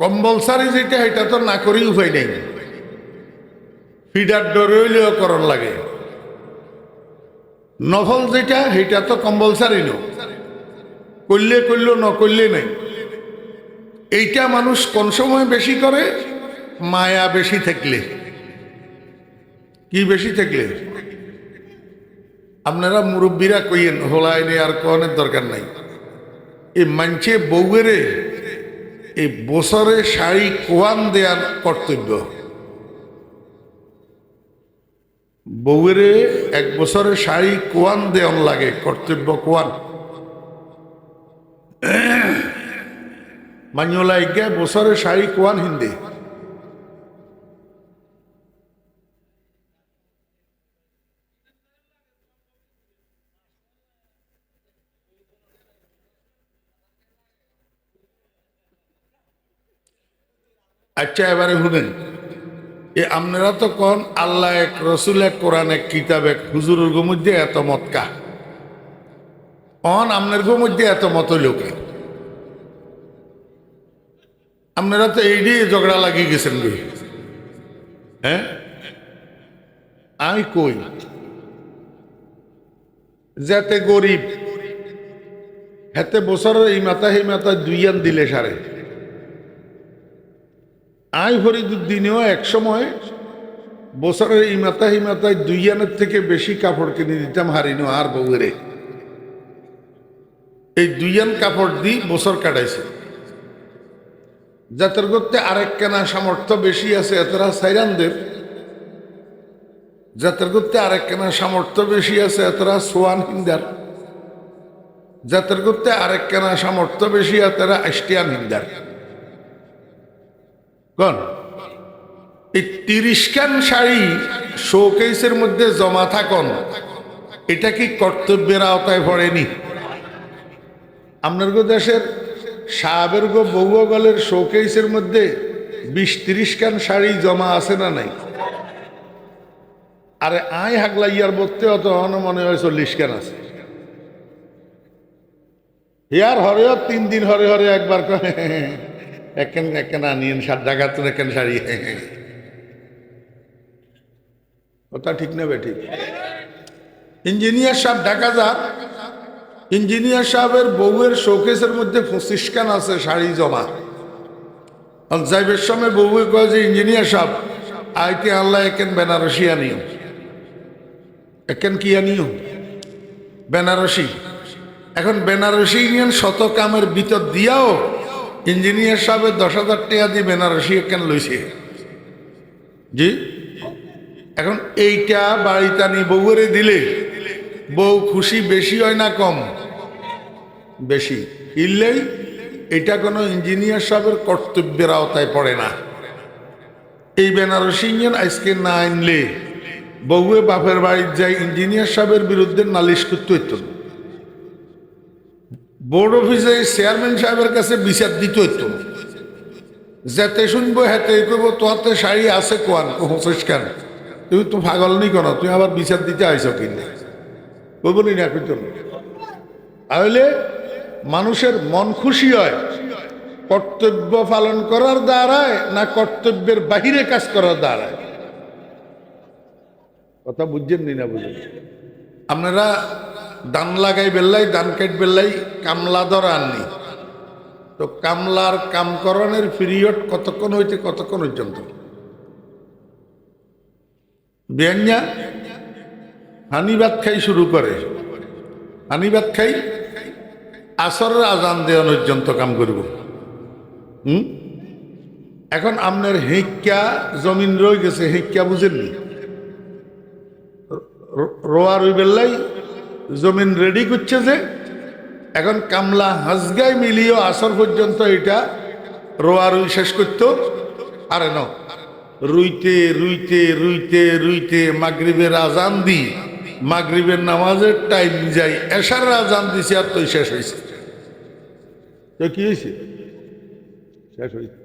কম্পালসারি যেটা এটা তো না করেই উপায় নেই, ফিডার ডরে হইলেও করণ লাগে। নফল যেটা সেটা তো কম্পালসারি নয়, করলে করলেও ন করলে নেই। এইটা মানুষ কোন সময় বেশি করে? মায়া বেশি থাকলে। কি বেশি থাকলে? আপনারা মুরব্বীরা কইয়েন, হোলাইনে আর কনের দরকার নাই। এই মানছে বউয়েরে এই বছরে শাড়ি কোয়ান দেওয়ার কর্তব্য। বউয়েরে 1 বছরে শাড়ি কোয়ান দেওয়ান লাগে, কর্তব্য কোয়ান। মানিওলা ইজ্ঞা বছরে শাড়ি কোয়ান হিন্দে। আচ্ছা এবারে শুনেন, আপনারা তো কন আল্লাহ এক, রসুল এক, কোরআন এক, কিতাব এক, হুজুরের মধ্যে এত মতকা অন আপনার মধ্যে এত মত লোকে, আপনারা তো এই দিয়ে ঝগড়া লাগিয়ে গেছেন। হ্যাঁ, আমি কই যাতে গরিব হাতে বছরের এই মাথা সেই মাথা 2 আন দিলে সারে। আই ফরিদুদ্দিনেও এক সময় বছরের এই মাথায় 2 আনের থেকে বেশি কাপড় কিনে দিতাম হারিনো আর বউরে। এই 2 আন কাপড় দিয়ে বছর কাটাইছে। যাদের করতে আরেক কেনা সামর্থ্য বেশি আছে এতরা সাইরানদের, যাদের করতে আরেক কেনা সামর্থ্য বেশি আছে এতরা সোয়ান হিন্দার, যাদের করতে আরেক কেনা সামর্থ্য বেশি এতরা আষ্টিয়ান হিন্দার। কোন এই 30 খান শাড়ি শোকেসের মধ্যে জমা থাকুন, এটা কি কর্তব্যের আওতায় পড়েনি? আপনার দেশের সাহাবের বউগলের শোকেসের মধ্যে 20-30 খান শাড়ি জমা আছে না নাই? আরে আই হাগলা ইয়ার বলতে অত মনে হয় 40 খান আছে। ইয়ার হরেও 3 দিন হরে হরে একবার একখান আনিয়েন 7 টাকা তো একখান শাড়ি। কথা ঠিক না বেঠিক? ইঞ্জিনিয়ার সাহেব ঢাকা যান, ইঞ্জিনিয়ার সাহেবের বউয়ের শোকেসের মধ্যে 25 খান আছে শাড়ি জমা। যাইবের সময় বউয়ে কয় যে ইঞ্জিনিয়ার সাহেব আইতে আল্লাহ একেন বেনারসি আনিও, একেন কি আনিও? বেনারসি। এখন বেনারসি ইউনিয়ন শত কামের ভিতর দিয়াও ইঞ্জিনিয়ার সাহেবের 10,000 টাকা দিয়ে বেনারসি কেন লইছে? জি, এখন এইটা বাড়িতে আনি বউরে দিলে বউ খুশি বেশি হয় না কম? বেশি। ইল্লেই এটা কোনো ইঞ্জিনিয়ার সাহেবের কর্তব্যের আওতায় পড়ে না। এই বেনারসি ইউনিয়ন আজকে না আনলে বউয়ে বাপের বাড়ির যাই ইঞ্জিনিয়ার সাহেবের বিরুদ্ধে নালিশ করতে হইত, বোর্ড অফিসে চেয়ারম্যান সাহেবের কাছে বিচার দিতে হইত। যেতে শুনবো হেতে করবো তোহাতে শাড়ি আছে কোয়ান হোসেস কেন, তুমি তো পাগল নি কেন, তুমি আবার বিচার দিতে আইস কিনে বলবো নি না কিন্তু। তাহলে মানুষের মন খুশি হয় কর্তব্য পালন করার দ্বারায় না কর্তব্যের বাহিরে কাজ করার দ্বারায়? কথা বুঝছেন নি না বুঝেন? আপনারা ধান লাগাই বেল্লাই ধান কাট বেল্লাই কামলা ধরা আননি তো কামলার কামকরণের পিরিয়ড কতক্ষণ হইতে কতক্ষণ পর্যন্ত? বেঞ্জা হানিবাদ খাই শুরু করে, হানিবাদ খাই আসরের আজান দেওয়ান পর্যন্ত কাম করব। এখন আপনার হেঁকা জমিন রয়ে গেছে, হেঁকা বুঝেননি? রোয়া রই বেল্লাই জমিন রেডি করছে যে এখন কামলা হাজগাই মিলিয়ে আসর পর্যন্ত এটা রোয়া রুই শেষ করতো। আরে ন রুইতে রুইতে রুইতে রুইতে মাগরিবের আজান দি, মাগরিবের নামাজের টাইম যাই, এশার আজান দিছে আর তুই শেষ হয়েছে। তো কি হয়েছে? শেষ হয়েছে।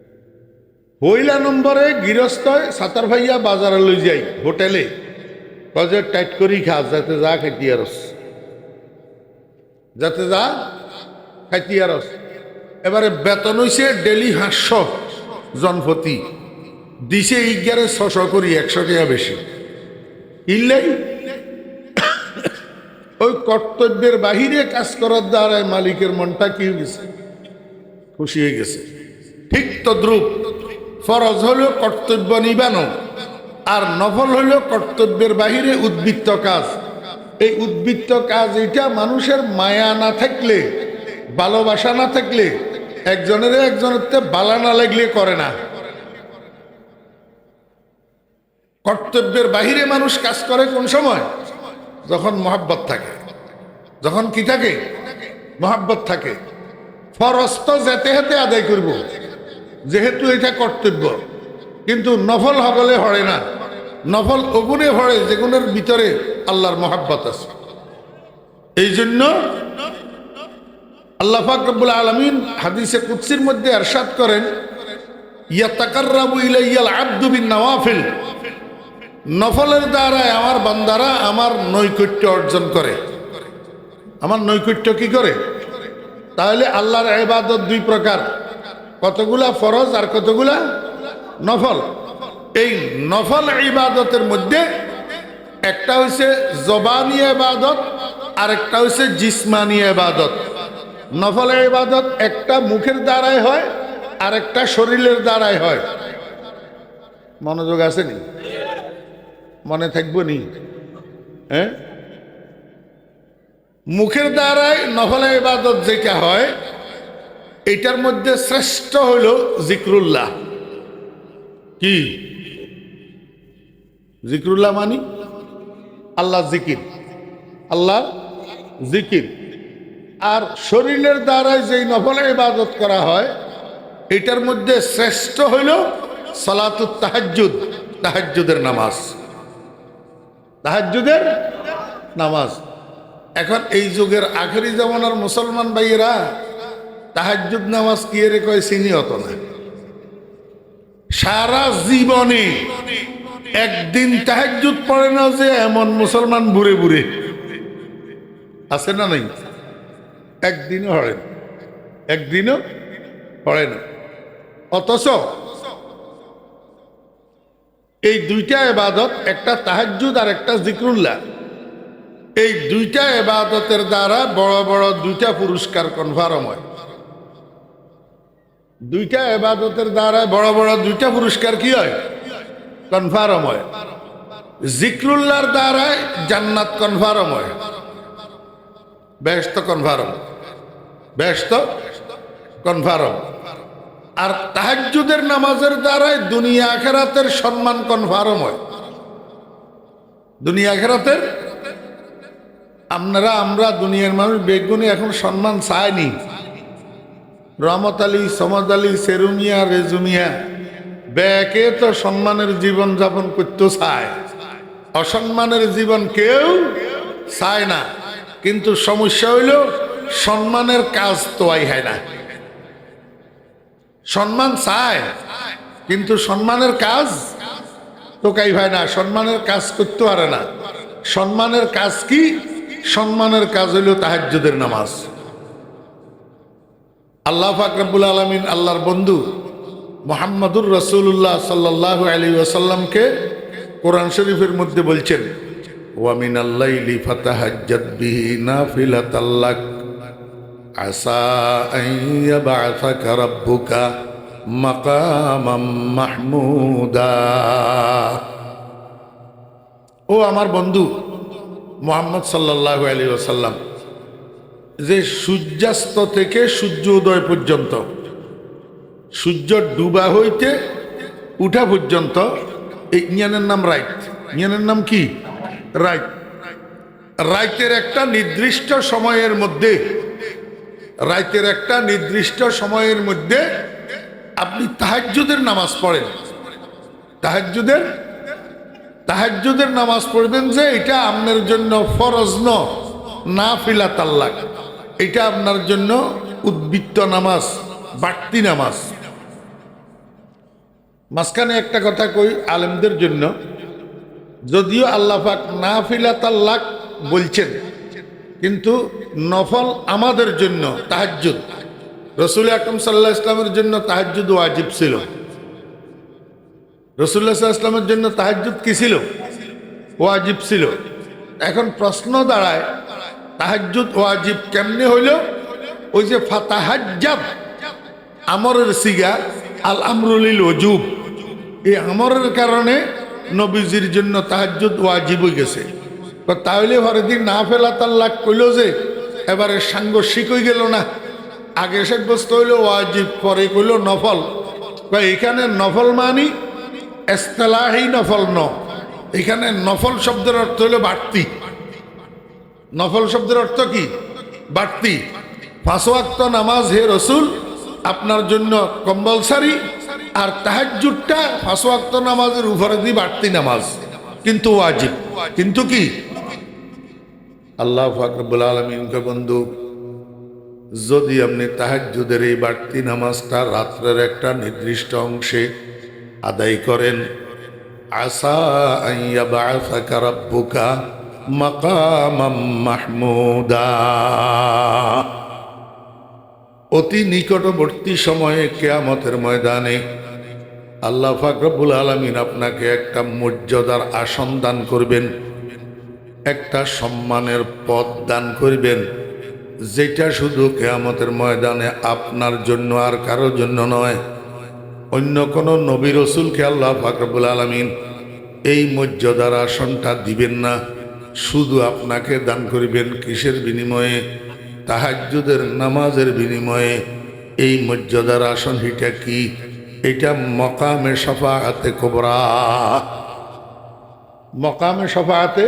পয়লা নম্বরে গৃহস্থ সাতার ভাইয়া বাজারে লই যাই হোটেলে, কজে টাইট করি খা যাতে যা খাইতি আরস, যাতে যা খাইতি আরস। এবারে বেতন হইছে ডেলি 500 জনপতি, দিছে 1100 করি 100 টাকা বেশি। ইল্লাই ওই কর্তব্যের বাহিরে কাজ করার দ্বারা মালিকের মনটা কি হয়ে গেছে? খুশি হয়ে গেছে। ঠিক তদ্রুপ ফরজ হলো কর্তব্য নিবানো, আর নফল হলো কর্তব্যের বাহিরে উদ্বৃত্ত কাজ। এই উদ্বৃত্ত কাজ এটা মানুষের মায়া না থাকলে, ভালোবাসা না থাকলে, একজনের একজনের বালা না লাগলে করে না। কর্তব্যের বাহিরে মানুষ কাজ করে কোন সময়? যখন মহাব্বত থাকে। যখন কি থাকে? মহাব্বত থাকে। ফরজ তো যেতে হাতে আদায় করব, যেহেতু এটা কর্তব্য। কিন্তু নফল হগলে হরে না, নফল ওগুনে হরে যেগুনের ভিতরে আল্লাহর মহাব্বত আছে। এই জন্য আল্লাহ পাক রব্বুল আলামিন হাদিসে কুদসির মধ্যে ইরশাদ করেন, ইয়াতাকাররাবু ইলাইয়াল আবদু বিন নওয়াফিল, নফলের দ্বারা আমার বান্দারা আমার নৈকট্য অর্জন করে। আমার নৈকট্য কি করে? তাহলে আল্লাহর ইবাদত দুই প্রকার, কতগুলা ফরজ আর কতগুলা নফল। এই নফল ইবাদতের মধ্যে একটা হইছে জবানি ইবাদত আর একটা হইছে জিসমানি ইবাদত। নফল ইবাদত একটা মুখের দ্বারাই হয় আর একটা শরীরের দ্বারাই হয়। মনোযোগ আছে নি? মনে থাকবো নি? হ্যাঁ, মুখের দ্বারাই নফল ইবাদত যেটা হয় এটার মধ্যে শ্রেষ্ঠ হইল জিক্রুল্লাহ। কি জিক্রুল্লাহ? মানি আল্লাহ জিকির, আল্লাহ জিকির। আর শরীরের দ্বারাই যেই নফল ইবাদত করা হয় এটার মধ্যে শ্রেষ্ঠ হইল সালাতুত তাহাজ্জুদ, তাহাজ্জুদের নামাজ, তাহাজ্জুদের নামাজ। এখন এই যুগের আখেরি জামানার মুসলমান ভাইয়েরা তাহাজ্জুদ নামাজ কি এর কয় চিনি হতো না। সারা জীবনে একদিন তাহাজ্জুদ পড়ে না যে এমন মুসলমান বুড়ে বুড়ে আছে না? নাই, একদিনও পড়ে না, একদিনও পড়ে না। অথচ এই দুইটা ইবাদত, একটা তাহাজ্জুদ আর একটা জিক্রুল্লাহ, এই দুইটা ইবাদতের দ্বারা বড় বড় দুইটা পুরস্কার কনফার্ম হয়। দুইটা ইবাদতের দ্বারা বড় বড় দুইটা পুরস্কার কি হয়? কনফার্ম হয়। জিক্রুল্লাহর দ্বারা জান্নাত কনফার্ম হয়, বেহেশত কনফার্ম, বেহেশত কনফার্ম। আর তাহাজ্জুদের নামাজের দ্বারাই দুনিয়া আখিরাতের সম্মান কনফার্ম হয়। দুনিয়া আখিরাতের আমরা দুনিয়ার মানুষ বেগুনি এখন সম্মান চায়নি। রহমত আলী, সমদ আলী, সেরুমিয়া, রেজুমিয়া ব্যাকে তো সম্মানের জীবন যাপন করতে চায়, অসম্মানের জীবন কেউ চায় না। কিন্তু সমস্যা হইল সম্মানের কাজ তো হয় না। সম্মান চায় কিন্তু সম্মানের কাজ তো কাই হয় না, সম্মানের কাজ করতে পারে না। সম্মানের কাজ কি? সম্মানের কাজ হইল তাহাজ্জুদের নামাজ। আল্লাহ পাক রব্বুল আলামিন আল্লাহর বন্ধু মুহাম্মদুর রাসূলুল্লাহ সাল্লাল্লাহু আলাইহি ওয়াসাল্লামকে কোরআন শরীফের মধ্যে বলছেন, ওয়া মিনাল লাইলি ফাতাহাজ্জাদ বিহি নাফিলাতাল লাক আসা আন ইয়াবআসাকা রাব্বুকা মাকামাম মাহমুদা। ও আমার বন্ধু মুহাম্মদ সাল্লাল্লাহু আলাইহি ওয়াসাল্লাম, যে সূর্যাস্ত থেকে সূর্য উদয় পর্যন্ত, সূর্য ডুবা হইতে উঠা পর্যন্ত, এই জ্ঞানের নাম রাইত। জ্ঞানের নাম কি? রাইত। রাইতের একটা নির্দিষ্ট সময়ের মধ্যে, রাইতের একটা নির্দিষ্ট সময়ের মধ্যে আপনি তাহাজ্জুদের নামাজ পড়েন। তাহাজ্জুদের নামাজ পড়বেন, যে এটা আপনার জন্য ফরজ নাফিলাতাল লাক, এটা আপনার জন্য উদ্বৃত্ত নামাজ, বাড়তি নামাজ। মাঝখানে একটা কথা কই আলেমদের জন্য, যদিও আল্লাহ পাক নাফিলাতাল লাক বলছেন, কিন্তু নফল আমাদের জন্য তাহাজ্জুদ, রাসূল আকরাম সাল্লাল্লাহু আলাইহি ওয়াসাল্লামের জন্য তাহাজ্জুদ ওয়াজিব ছিল। রাসূলুল্লাহ সাল্লাল্লাহু আলাইহি ওয়াসাল্লামের জন্য তাহাজ্জুদ কি ছিল? ওয়াজিব ছিল। এখন প্রশ্ন দাঁড়ায়, তাহাজ্জুদ ওয়াজিব কেমনে হইল? ওই যে ফাতাহাজ্জাব, আমরের সিগা, আল আমরুলিল ওজুব, এই আমরের কারণে নবীজির জন্য তাহাজ্জুদ ওয়াজিব হয়ে গেছে। তাহলে হরেদিন নাফিলাতাল লাক কইল যে এবারে সাংঘর্ষিক হয়ে গেল না? আগে সাব্যস্ত হইল ওয়াজিব, পরে কইল নফল। এখানে নফল মানি ইসতিলাহি নফল ন, এখানে নফল শব্দের অর্থ হলো বাড়তি। নফল শব্দের অর্থ কি? বাড়তি। 5 ওয়াক্ত নামাজ হে রসুল আপনার জন্য কম্পালসারি, আর তাহাজ্জুদটা 5 ওয়াক্ত নামাজের উপরে দিয়ে বাড়তি নামাজ, কিন্তু ওয়াজিব। কিন্তু কি? আল্লাহ পাক রব্বুল আলামিনকে বন্ধু, যদি আপনি তাহাজ্জুদের এই বাড়তি নামাজটা রাত্রের একটা নির্দিষ্ট অংশে আদায় করেন, আসা আন ইয়াবআসাকা রাব্বুকা মাকামাম মাহমুদা, অতি নিকটবর্তী সময়ে কিয়ামতের ময়দানে আল্লাহ পাক রব্বুল আলামিন আপনাকে একটা মর্যাদার আসন দান করবেন, একটা সম্মানের পদ দান করবেন, যেটা শুধু কিয়ামতের ময়দানে আপনার জন্য আর কারোর জন্য নয়। অন্য কোনো নবী রসুলকে আল্লাহ পাক রব্বুল আলামিন এই মর্যাদার আসনটা দিবেন না, শুধু আপনাকে দান করবেন। কিসের বিনিময়ে? তাহাজ্জুদের নামাজের বিনিময়ে। এই মর্যাদার আসন এটা কি? এটা মকামে শাফাআতে কুবরা। মকামে শাফাআতে